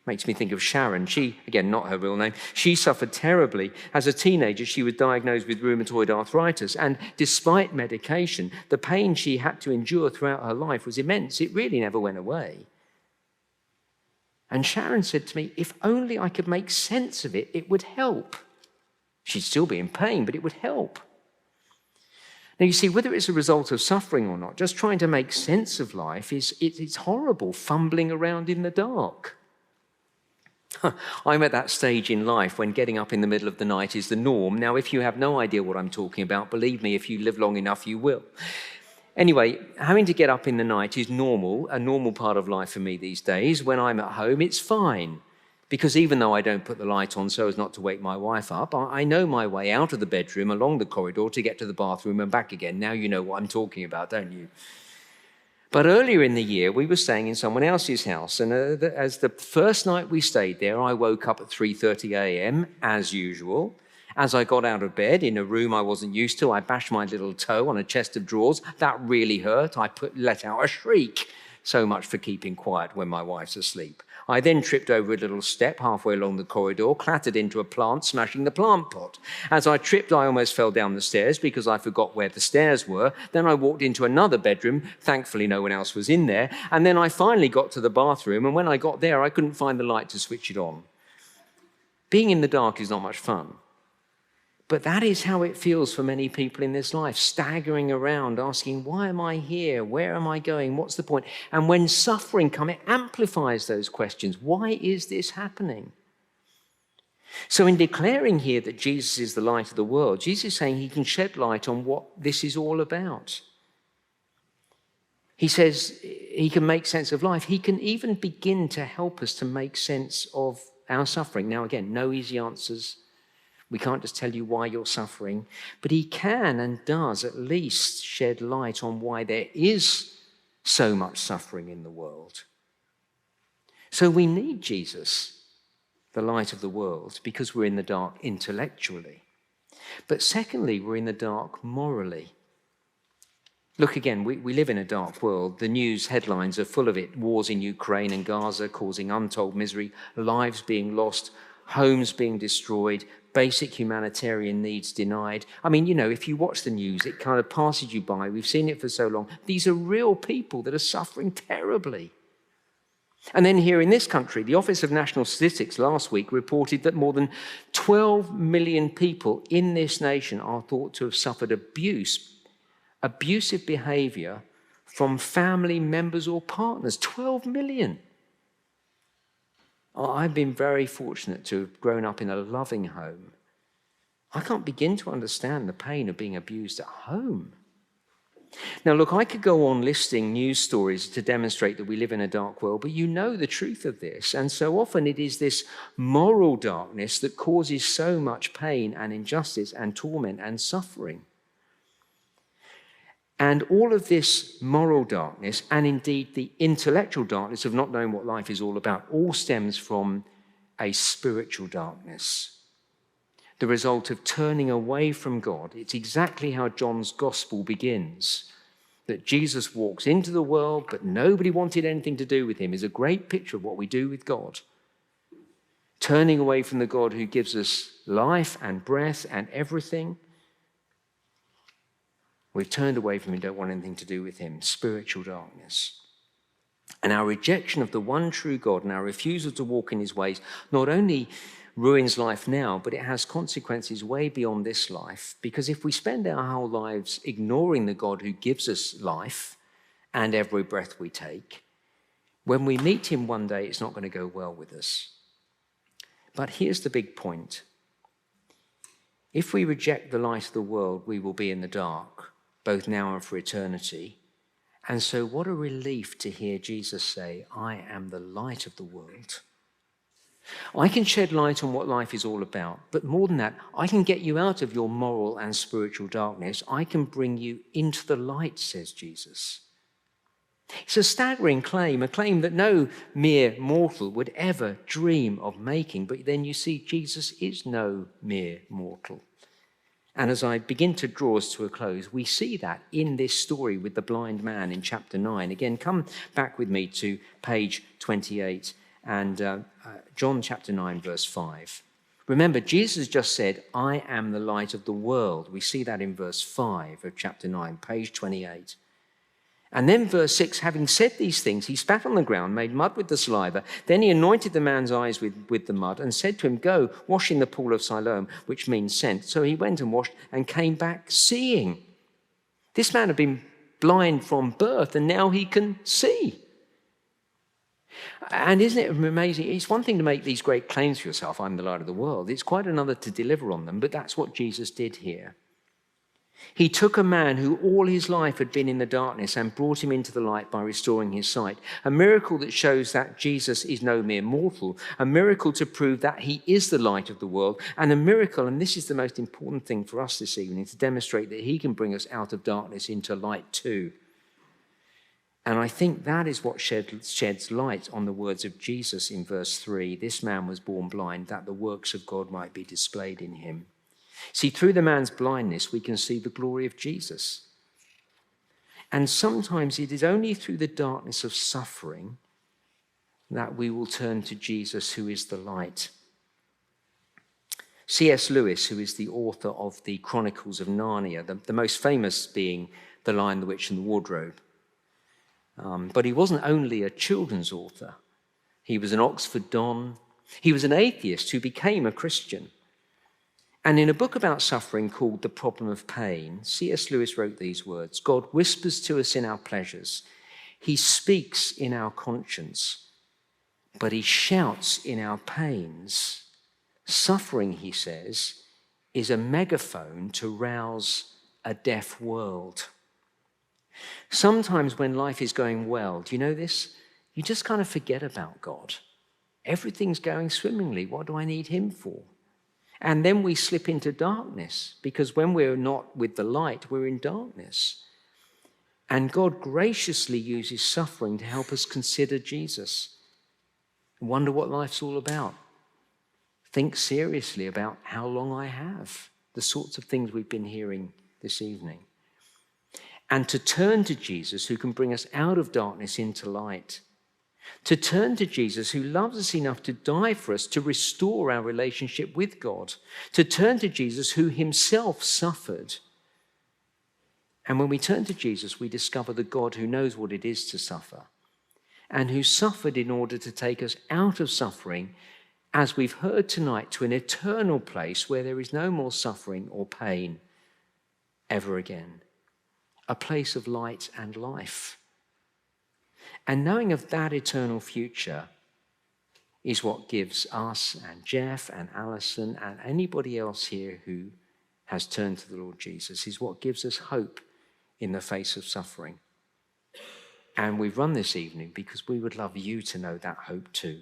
Makes me think of Sharon. She, again, not her real name, she suffered terribly. As a teenager, she was diagnosed with rheumatoid arthritis. And despite medication, the pain she had to endure throughout her life was immense. It really never went away. And Sharon said to me, if only I could make sense of it, it would help. She'd still be in pain, but it would help. Now, you see, whether it's a result of suffering or not, just trying to make sense of life it's horrible, fumbling around in the dark. I'm at that stage in life when getting up in the middle of the night is the norm. Now, if you have no idea what I'm talking about, believe me, if you live long enough, you will. Anyway, having to get up in the night is normal, a normal part of life for me these days. When I'm at home, it's fine. Because even though I don't put the light on so as not to wake my wife up, I know my way out of the bedroom, along the corridor, to get to the bathroom and back again. Now you know what I'm talking about, don't you? But earlier in the year, we were staying in someone else's house. And as the first night we stayed there, I woke up at 3:30 a.m., as usual. As I got out of bed in a room I wasn't used to, I bashed my little toe on a chest of drawers. That really hurt. I let out a shriek. So much for keeping quiet when my wife's asleep. I then tripped over a little step halfway along the corridor, clattered into a plant, smashing the plant pot. As I tripped, I almost fell down the stairs because I forgot where the stairs were. Then I walked into another bedroom. Thankfully, no one else was in there. And then I finally got to the bathroom, and when I got there, I couldn't find the light to switch it on. Being in the dark is not much fun. But that is how it feels for many people in this life, staggering around, asking, why am I here? Where am I going? What's the point? And when suffering comes, it amplifies those questions. Why is this happening? So in declaring here that Jesus is the light of the world, Jesus is saying he can shed light on what this is all about. He says he can make sense of life. He can even begin to help us to make sense of our suffering. Now, again, no easy answers. We can't just tell you why you're suffering, but he can and does at least shed light on why there is so much suffering in the world. So we need Jesus, the light of the world, because we're in the dark intellectually. But secondly, we're in the dark morally. Look again, we live in a dark world. The news headlines are full of it. Wars in Ukraine and Gaza causing untold misery, lives being lost, homes being destroyed, basic humanitarian needs denied. I mean, you know, if you watch the news, it kind of passes you by. We've seen it for so long. These are real people that are suffering terribly. And then here in this country, the Office of National Statistics last week reported that more than 12 million people in this nation are thought to have suffered abusive behavior from family members or partners. 12 million. I've been very fortunate to have grown up in a loving home. I can't begin to understand the pain of being abused at home. Now, look, I could go on listing news stories to demonstrate that we live in a dark world, but you know the truth of this. And so often it is this moral darkness that causes so much pain and injustice and torment and suffering. And all of this moral darkness, and indeed the intellectual darkness of not knowing what life is all about, all stems from a spiritual darkness, the result of turning away from God. It's exactly how John's gospel begins. That Jesus walks into the world, but nobody wanted anything to do with him, is a great picture of what we do with God. Turning away from the God who gives us life and breath and everything. We've turned away from him, don't want anything to do with him. Spiritual darkness. And our rejection of the one true God and our refusal to walk in his ways not only ruins life now, but it has consequences way beyond this life. Because if we spend our whole lives ignoring the God who gives us life and every breath we take, when we meet him one day, it's not going to go well with us. But here's the big point. If we reject the light of the world, we will be in the dark, both now and for eternity. And so what a relief to hear Jesus say, I am the light of the world. I can shed light on what life is all about, but more than that, I can get you out of your moral and spiritual darkness. I can bring you into the light, says Jesus. It's a staggering claim, a claim that no mere mortal would ever dream of making, but then you see Jesus is no mere mortal. And as I begin to draw us to a close, we see that in this story with the blind man in chapter 9. Again, come back with me to page 28. And John chapter 9, verse 5. Remember, Jesus just said, I am the light of the world. We see that in verse 5 of chapter 9, page 28. And then verse 6, having said these things, he spat on the ground, made mud with the saliva. Then he anointed the man's eyes with the mud and said to him, go, wash in the pool of Siloam, which means sent. So he went and washed and came back seeing. This man had been blind from birth and now he can see. And isn't it amazing? It's one thing to make these great claims for yourself, I'm the light of the world. It's quite another to deliver on them, but that's what Jesus did here. He took a man who all his life had been in the darkness and brought him into the light by restoring his sight. A miracle that shows that Jesus is no mere mortal. A miracle to prove that he is the light of the world. And a miracle, and this is the most important thing for us this evening, to demonstrate that he can bring us out of darkness into light too. And I think that is what sheds light on the words of Jesus in verse 3. This man was born blind, that the works of God might be displayed in him. See, through the man's blindness, we can see the glory of Jesus. And sometimes it is only through the darkness of suffering that we will turn to Jesus, who is the light. C.S. Lewis, who is the author of the Chronicles of Narnia, the most famous being The Lion, the Witch, and the Wardrobe. But he wasn't only a children's author. He was an Oxford Don. He was an atheist who became a Christian. And in a book about suffering called The Problem of Pain, C.S. Lewis wrote these words, God whispers to us in our pleasures. He speaks in our conscience, but he shouts in our pains. Suffering, he says, is a megaphone to rouse a deaf world. Sometimes when life is going well, do you know this? You just kind of forget about God. Everything's going swimmingly. What do I need him for? And then we slip into darkness, because when we're not with the light, we're in darkness. And God graciously uses suffering to help us consider Jesus. Wonder what life's all about. Think seriously about how long I have, the sorts of things we've been hearing this evening. And to turn to Jesus, who can bring us out of darkness into light. To turn to Jesus, who loves us enough to die for us, to restore our relationship with God. To turn to Jesus, who himself suffered. And when we turn to Jesus, we discover the God who knows what it is to suffer, and who suffered in order to take us out of suffering, as we've heard tonight, to an eternal place where there is no more suffering or pain ever again. A place of light and life. And knowing of that eternal future is what gives us and Jeff and Allison and anybody else here who has turned to the Lord Jesus, is what gives us hope in the face of suffering. And we've run this evening because we would love you to know that hope too.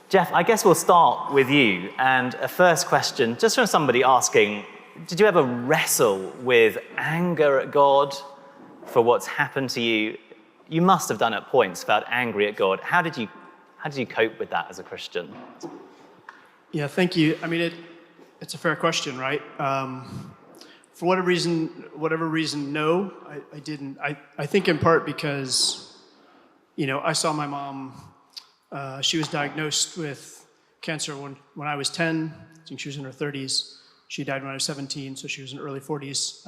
Jeff, I guess we'll start with you. And a first question, just from somebody asking, did you ever wrestle with anger at God for what's happened to you? You must have done at points, felt angry at God. How did you cope with that as a Christian? Yeah, thank you. I mean, it's a fair question, right? For whatever reason, no, I didn't. I think in part because, I saw my mom. She was diagnosed with cancer when I was 10. I think she was in her 30s. She died when I was 17, so she was in her early 40s.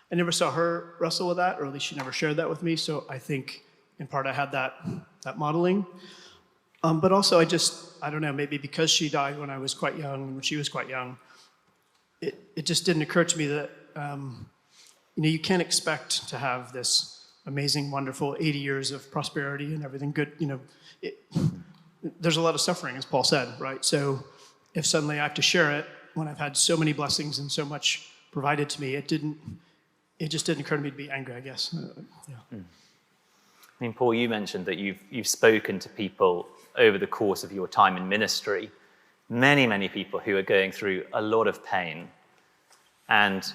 I never saw her wrestle with that, or at least she never shared that with me. So I think in part I had that modeling. But also I don't know, maybe because she died when I was quite young, when she was quite young, it just didn't occur to me that, you can't expect to have this amazing, wonderful 80 years of prosperity and everything good. There's a lot of suffering, as Paul said, right? So if suddenly I have to share it when I've had so many blessings and so much provided to me, it just didn't occur to me to be angry, I guess. Yeah. I mean, Paul, you mentioned that you've spoken to people over the course of your time in ministry, many people who are going through a lot of pain. And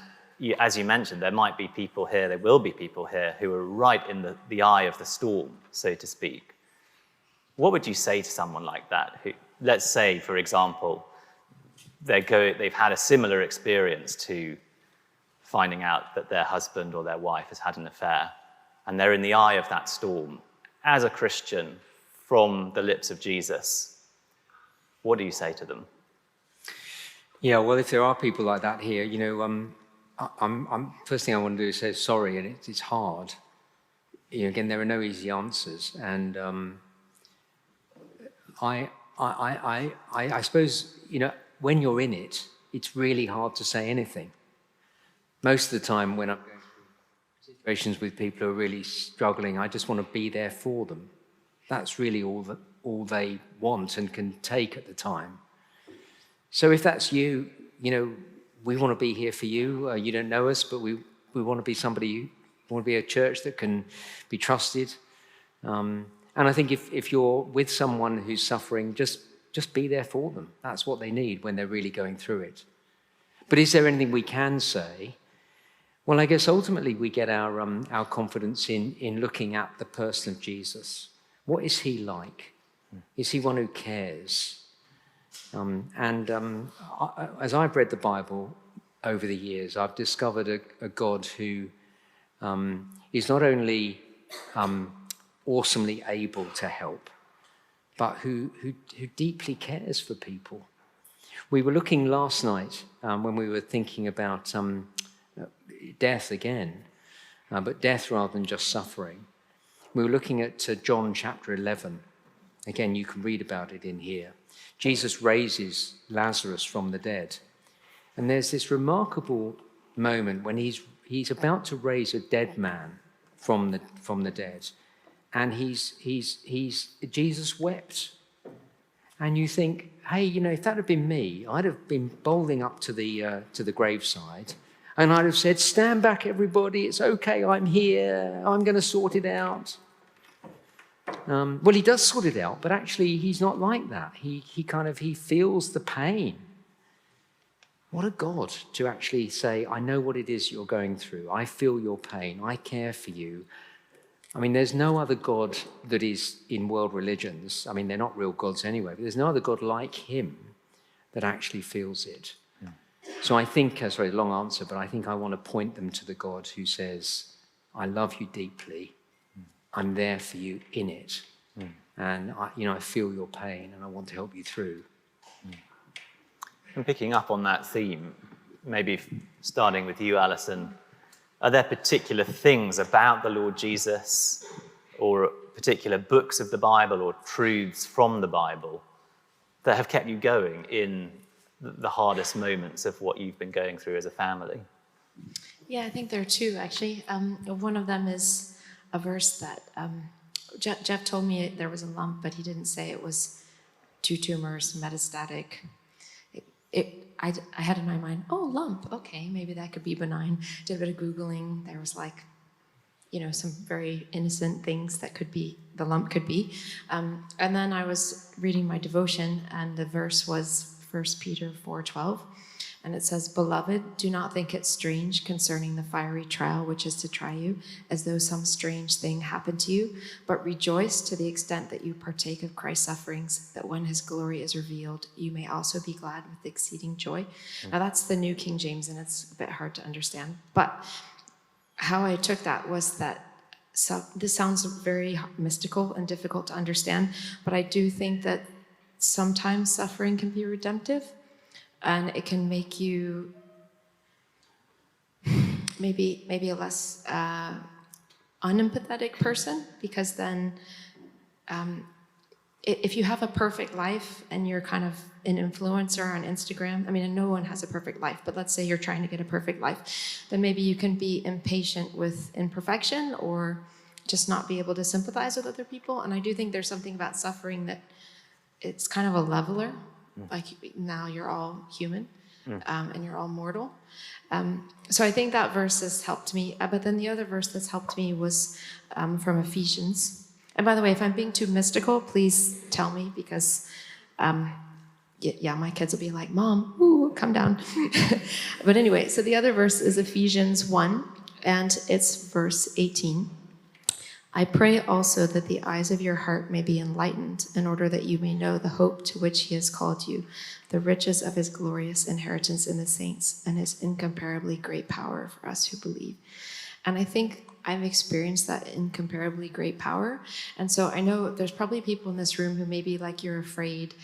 as you mentioned, there might be people here, there will be people here who are right in the eye of the storm, so to speak. What would you say to someone like that? Who, let's say, for example, they've had a similar experience to finding out that their husband or their wife has had an affair, and they're in the eye of that storm. As a Christian, from the lips of Jesus, what do you say to them? Yeah, well, if there are people like that here, first thing I want to do is say sorry, and it's hard. Again, there are no easy answers, and I suppose, when you're in it, it's really hard to say anything. Most of the time when I'm going through situations with people who are really struggling, I just want to be there for them. That's really all they want and can take at the time. So if that's you, we want to be here for you. You don't know us, but we want to be we want to be a church that can be trusted. And I think if you're with someone who's suffering, just be there for them. That's what they need when they're really going through it. But is there anything we can say? Well, I guess ultimately we get our confidence in looking at the person of Jesus. What is he like? Is he one who cares? As I've read the Bible over the years, I've discovered a God who is not only awesomely able to help, but who deeply cares for people. We were looking last night when we were thinking about death again, but death rather than just suffering. We were looking at John chapter 11. Again, you can read about it in here. Jesus raises Lazarus from the dead. And there's this remarkable moment when he's about to raise a dead man from the dead. And Jesus wept. And you think, hey, if that had been me, I'd have been bowling up to the graveside, and I'd have said, stand back, everybody, it's okay, I'm here, I'm going to sort it out. Well, he does sort it out, but actually he's not like that. He feels the pain. What a God to actually say, I know what it is you're going through. I feel your pain. I care for you. I mean, there's no other God that is in world religions. I mean, they're not real gods anyway, but there's no other God like him that actually feels it. Yeah. So I think, sorry, long answer, but I think I want to point them to the God who says, I love you deeply. I'm there for you in it. And I feel your pain and I want to help you through. And picking up on that theme, maybe starting with you, Allison, are there particular things about the Lord Jesus or particular books of the Bible or truths from the Bible that have kept you going in the hardest moments of what you've been going through as a family? Yeah, I think there are two, actually. One of them is a verse that Jeff told me there was a lump, but he didn't say it was 2 tumors, metastatic. I had in my mind, oh, lump, okay, maybe that could be benign. Did a bit of Googling. There was like, some very innocent things that the lump could be. And then I was reading my devotion, and the verse was 1 Peter 4:12. And it says, "Beloved, do not think it strange concerning the fiery trial which is to try you, as though some strange thing happened to you, but rejoice to the extent that you partake of Christ's sufferings, that when his glory is revealed, you may also be glad with exceeding joy." Now that's the New King James, and it's a bit hard to understand. But how I took that was that, so this sounds very mystical and difficult to understand, but I do think that sometimes suffering can be redemptive. And it can make you maybe a less unempathetic person, because then if you have a perfect life and you're kind of an influencer on Instagram, I mean, no one has a perfect life, but let's say you're trying to get a perfect life, then maybe you can be impatient with imperfection or just not be able to sympathize with other people. And I do think there's something about suffering that it's kind of a leveler. Like now you're all human and you're all mortal. So I think that verse has helped me. But then the other verse that's helped me was from Ephesians. And by the way, if I'm being too mystical, please tell me, because my kids will be like, "Mom, ooh, come down." But anyway, so the other verse is Ephesians 1, and it's verse 18. "I pray also that the eyes of your heart may be enlightened, in order that you may know the hope to which he has called you, the riches of his glorious inheritance in the saints, and his incomparably great power for us who believe." And I think I've experienced that incomparably great power. And so I know there's probably people in this room who maybe like you're afraid,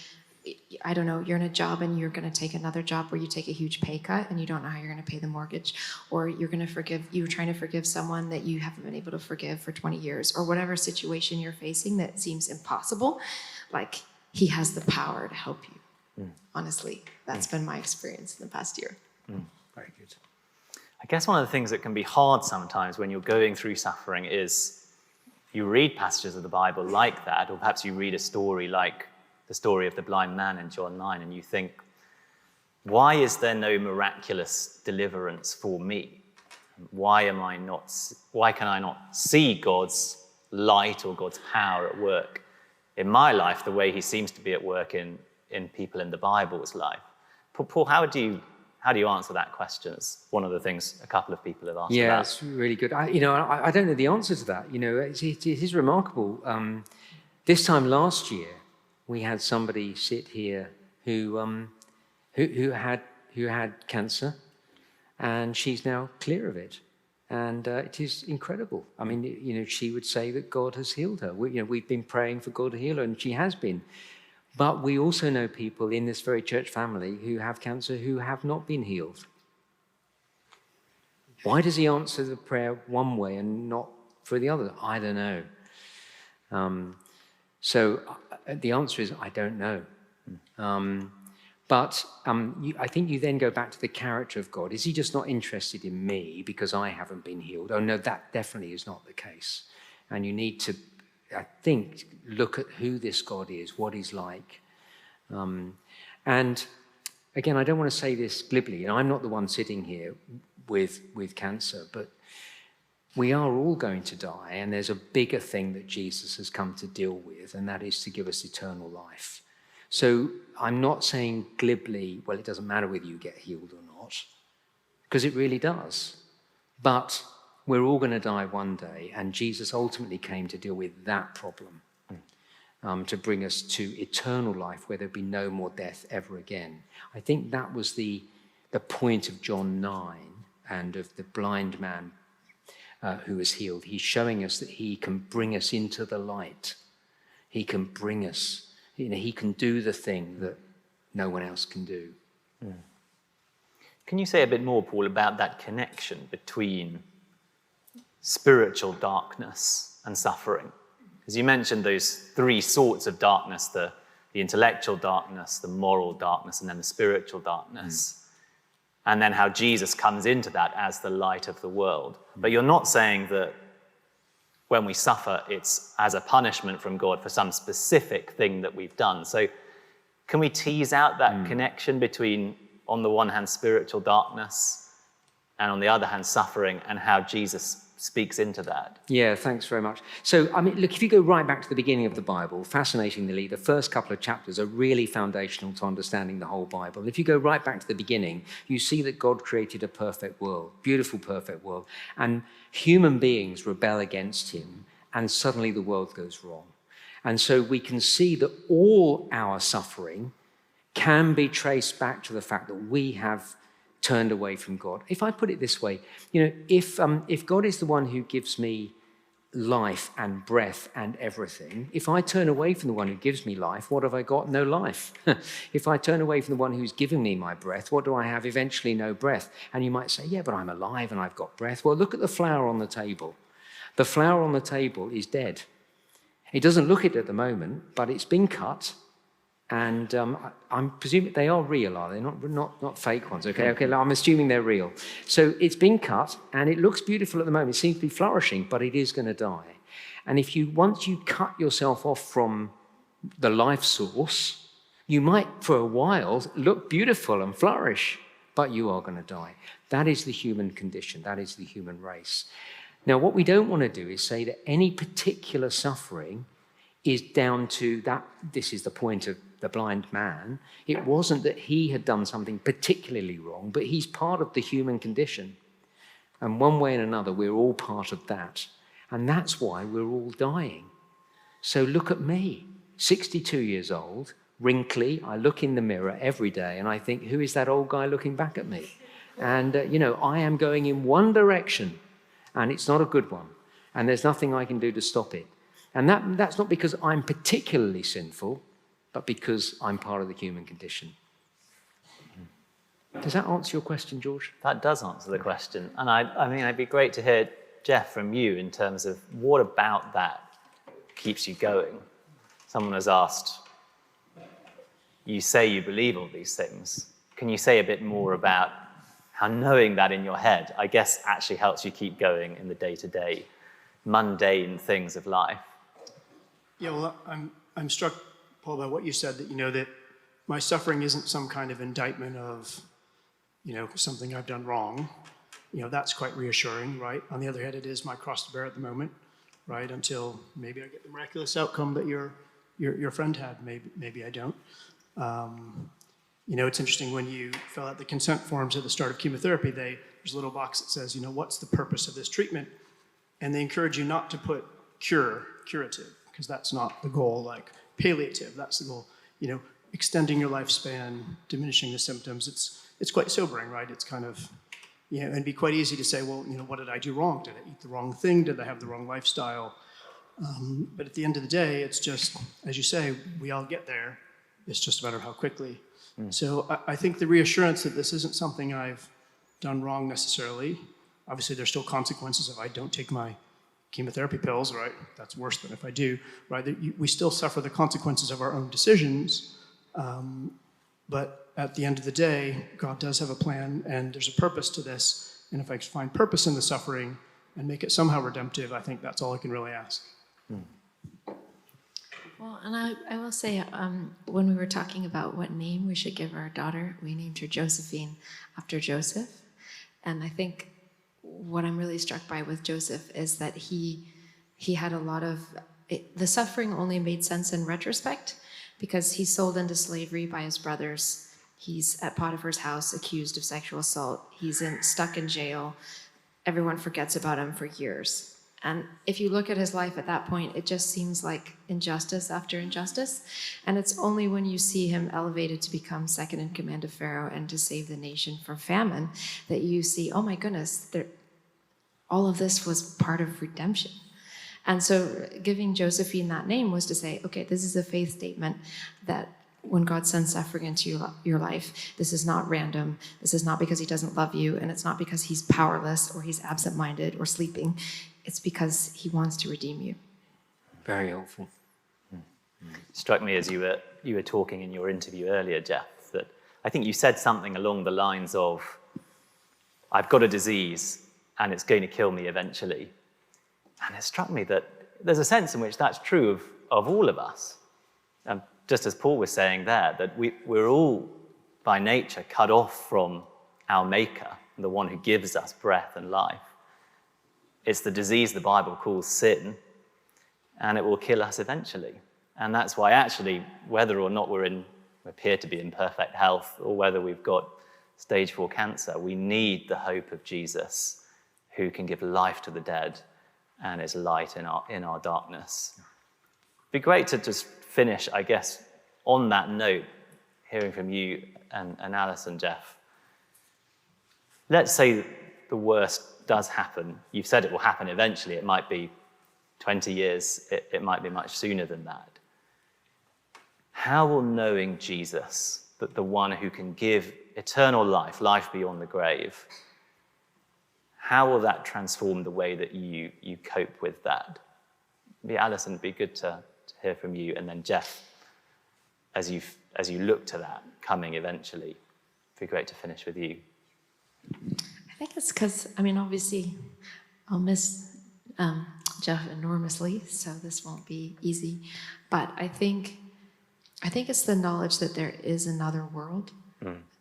I don't know, you're in a job and you're going to take another job where you take a huge pay cut and you don't know how you're going to pay the mortgage, or you're trying to forgive someone that you haven't been able to forgive for 20 years, or whatever situation you're facing that seems impossible. Like, he has the power to help you. Honestly, that's been my experience in the past year. Very good. I guess one of the things that can be hard sometimes when you're going through suffering is you read passages of the Bible like that, or perhaps you read a story like the story of the blind man in John 9, and you think, why is there no miraculous deliverance for me? Why can I not see God's light or God's power at work in my life the way he seems to be at work in people in the Bible's life? Paul, how do you answer that question? It's one of the things a couple of people have asked about. Yeah, it's really good. I don't know the answer to that. It is remarkable. This time last year, we had somebody sit here who had cancer, and she's now clear of it, and it is incredible. I mean, she would say that God has healed her. We've been praying for God to heal her, and she has been. But we also know people in this very church family who have cancer who have not been healed. Why does he answer the prayer one way and not for the other? I don't know. So the answer is, I don't know. But I think you then go back to the character of God. Is he just not interested in me because I haven't been healed? Oh, no, that definitely is not the case. And you need to, I think, look at who this God is, what he's like. And again, I don't want to say this glibly, and I'm not the one sitting here with cancer, but we are all going to die, and there's a bigger thing that Jesus has come to deal with, and that is to give us eternal life. So I'm not saying glibly, well, it doesn't matter whether you get healed or not, because it really does. But we're all going to die one day, and Jesus ultimately came to deal with that problem, to bring us to eternal life where there'd be no more death ever again. I think that was the point of John 9 and of the blind man who was healed. He's showing us that he can bring us into the light. He can bring us, he can do the thing that no one else can do. Can you say a bit more, Paul, about that connection between spiritual darkness and suffering? Because you mentioned those three sorts of darkness, the intellectual darkness, the moral darkness, and then the spiritual darkness. And then how Jesus comes into that as the light of the world. But you're not saying that when we suffer, it's as a punishment from God for some specific thing that we've done. So Can we tease out that connection between, on the one hand, spiritual darkness, and on the other hand, suffering, and how Jesus speaks into that? Yeah, thanks very much. So, I mean, look, if you go right back to the beginning of the Bible, fascinatingly, the first couple of chapters are really foundational to understanding the whole Bible. If you go right back to the beginning, you see that God created a perfect world, beautiful, perfect world, and human beings rebel against him, and suddenly the world goes wrong. And so we can see that all our suffering can be traced back to the fact that we have turned away from God. If I put it this way, if God is the one who gives me life and breath and everything, if I turn away from the one who gives me life, what have I got? No life. If I turn away from the one who's giving me my breath, what do I have? Eventually no breath. And you might say, yeah, but I'm alive and I've got breath. Well, look at the flower on the table. The flower on the table is dead. It doesn't look it at the moment, but it's been cut. And I'm presuming they are real, are they? Not fake ones, okay? Okay, I'm assuming they're real. So it's been cut, and it looks beautiful at the moment. It seems to be flourishing, but it is going to die. And once you cut yourself off from the life source, you might, for a while, look beautiful and flourish, but you are going to die. That is the human condition. That is the human race. Now, what we don't want to do is say that any particular suffering is down to that. This is the point of the blind man. It wasn't that he had done something particularly wrong, but he's part of the human condition. And one way and another, we're all part of that. And that's why we're all dying. So look at me, 62 years old, wrinkly. I look in the mirror every day and I think, who is that old guy looking back at me? And, I am going in one direction and it's not a good one. And there's nothing I can do to stop it. And that's not because I'm particularly sinful, but because I'm part of the human condition. Does that answer your question, George? That does answer the question. And I mean, it'd be great to hear, Jeff, from you in terms of what about that keeps you going? Someone has asked, you say you believe all these things. Can you say a bit more about how knowing that in your head, I guess, actually helps you keep going in the day-to-day, mundane things of life? Yeah, well, I'm struck, Paul, by what you said, that that my suffering isn't some kind of indictment of something I've done wrong. That's quite reassuring, right? On the other hand, it is my cross to bear at the moment, right? Until maybe I get the miraculous outcome that your friend had. Maybe I don't. It's interesting, when you fill out the consent forms at the start of chemotherapy, there's a little box that says, what's the purpose of this treatment? And they encourage you not to put curative, because that's not the goal. Like palliative, that's the goal. Extending your lifespan, diminishing the symptoms. It's quite sobering, right? It's kind of, and it'd be quite easy to say, well, what did I do wrong? Did I eat the wrong thing? Did I have the wrong lifestyle? But at the end of the day, it's just, as you say, we all get there. It's just a matter of how quickly. So I think the reassurance that this isn't something I've done wrong necessarily. Obviously, there's still consequences if I don't take my chemotherapy pills, right? That's worse than if I do, right? We still suffer the consequences of our own decisions, but at the end of the day, God does have a plan, and there's a purpose to this. And if I find purpose in the suffering and make it somehow redemptive, I think that's all I can really ask. Well, and I will say, when we were talking about what name we should give our daughter, we named her Josephine after Joseph. And I think what I'm really struck by with Joseph is that he had a lot of, the suffering only made sense in retrospect, because he's sold into slavery by his brothers. He's at Potiphar's house accused of sexual assault. He's stuck in jail. Everyone forgets about him for years. And if you look at his life at that point, it just seems like injustice after injustice. And it's only when you see him elevated to become second in command of Pharaoh and to save the nation from famine that you see, oh my goodness, all of this was part of redemption. And so giving Josephine that name was to say, okay, this is a faith statement that when God sends suffering into your life, this is not random. This is not because he doesn't love you, and it's not because he's powerless or he's absent-minded or sleeping. It's because he wants to redeem you. Very helpful. It struck me as you were talking in your interview earlier, Jeff, that I think you said something along the lines of, I've got a disease and it's going to kill me eventually. And it struck me that there's a sense in which that's true of all of us. just as Paul was saying there, that we're all by nature cut off from our Maker, the one who gives us breath and life. It's the disease the Bible calls sin, and it will kill us eventually. And that's why actually, whether or not we appear to be in perfect health, or whether we've got stage 4 cancer, we need the hope of Jesus, who can give life to the dead and is light in our darkness. It'd be great to just finish, I guess, on that note, hearing from you and Allison, Jeff. Let's say the worst does happen. You've said it will happen eventually. It might be 20 years. It might be much sooner than that. How will knowing Jesus, that the one who can give eternal life, life beyond the grave, how will that transform the way that you cope with that? Maybe Allison, it'd be good to hear from you, and then Jeff, as you look to that coming eventually, it'd be great to finish with you. I think it's because, obviously, I'll miss Jeff enormously, so this won't be easy. But I think it's the knowledge that there is another world.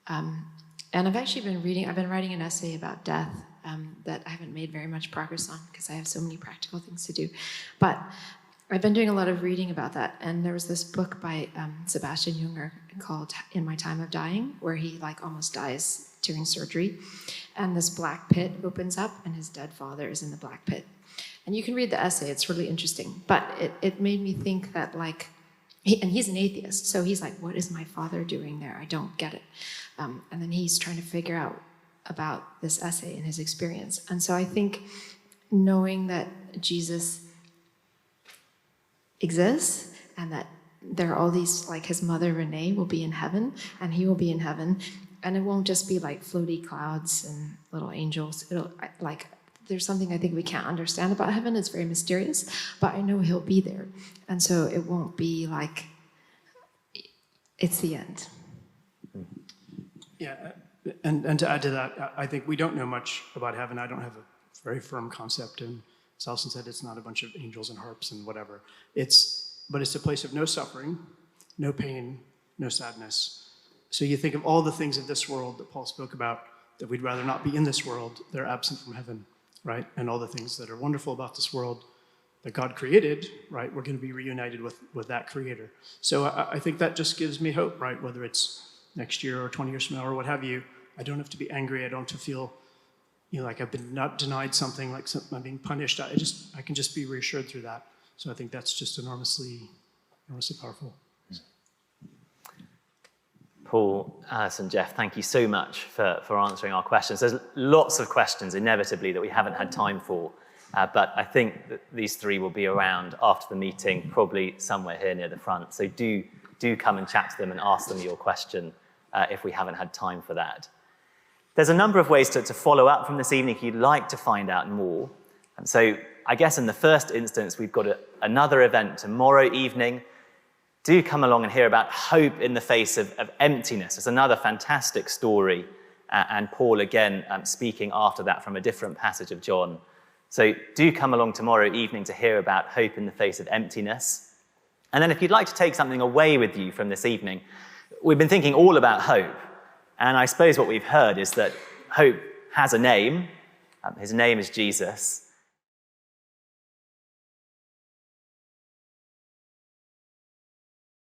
And I've actually been writing an essay about death that I haven't made very much progress on because I have so many practical things to do. But I've been doing a lot of reading about that, and there was this book by Sebastian Junger called In My Time of Dying, where he almost dies during surgery, and this black pit opens up, and his dead father is in the black pit. And you can read the essay, it's really interesting, but it made me think that and he's an atheist, so he's like, what is my father doing there? I don't get it. And then he's trying to figure out about this essay and his experience. And so I think knowing that Jesus exists and that there are all these, his mother Renee will be in heaven and he will be in heaven, and it won't just be floaty clouds and little angels. It'll there's something I think we can't understand about heaven. It's very mysterious, but I know he'll be there. And so it won't be it's the end. Yeah, and to add to that, I think we don't know much about heaven. I don't have a very firm concept, and as Allison said, it's not a bunch of angels and harps and whatever. But it's a place of no suffering, no pain, no sadness. So you think of all the things of this world that Paul spoke about, that we'd rather not be in this world, they're absent from heaven, right? And all the things that are wonderful about this world that God created, right? We're going to be reunited with that creator. So I think that just gives me hope, right? Whether it's next year or 20 years from now or what have you, I don't have to be angry. I don't have to feel, like I've been not denied something, I'm being punished. I can just be reassured through that. So I think that's just enormously powerful. Paul, Allison, Jeff, thank you so much for answering our questions. There's lots of questions, inevitably, that we haven't had time for, but I think that these three will be around after the meeting, probably somewhere here near the front. So do come and chat to them and ask them your question if we haven't had time for that. There's a number of ways to follow up from this evening if you'd like to find out more. And so I guess in the first instance, we've got another event tomorrow evening. Do come along and hear about hope in the face of emptiness. It's another fantastic story. And Paul, again, speaking after that from a different passage of John. So do come along tomorrow evening to hear about hope in the face of emptiness. And then if you'd like to take something away with you from this evening, we've been thinking all about hope. And I suppose what we've heard is that hope has a name. His name is Jesus.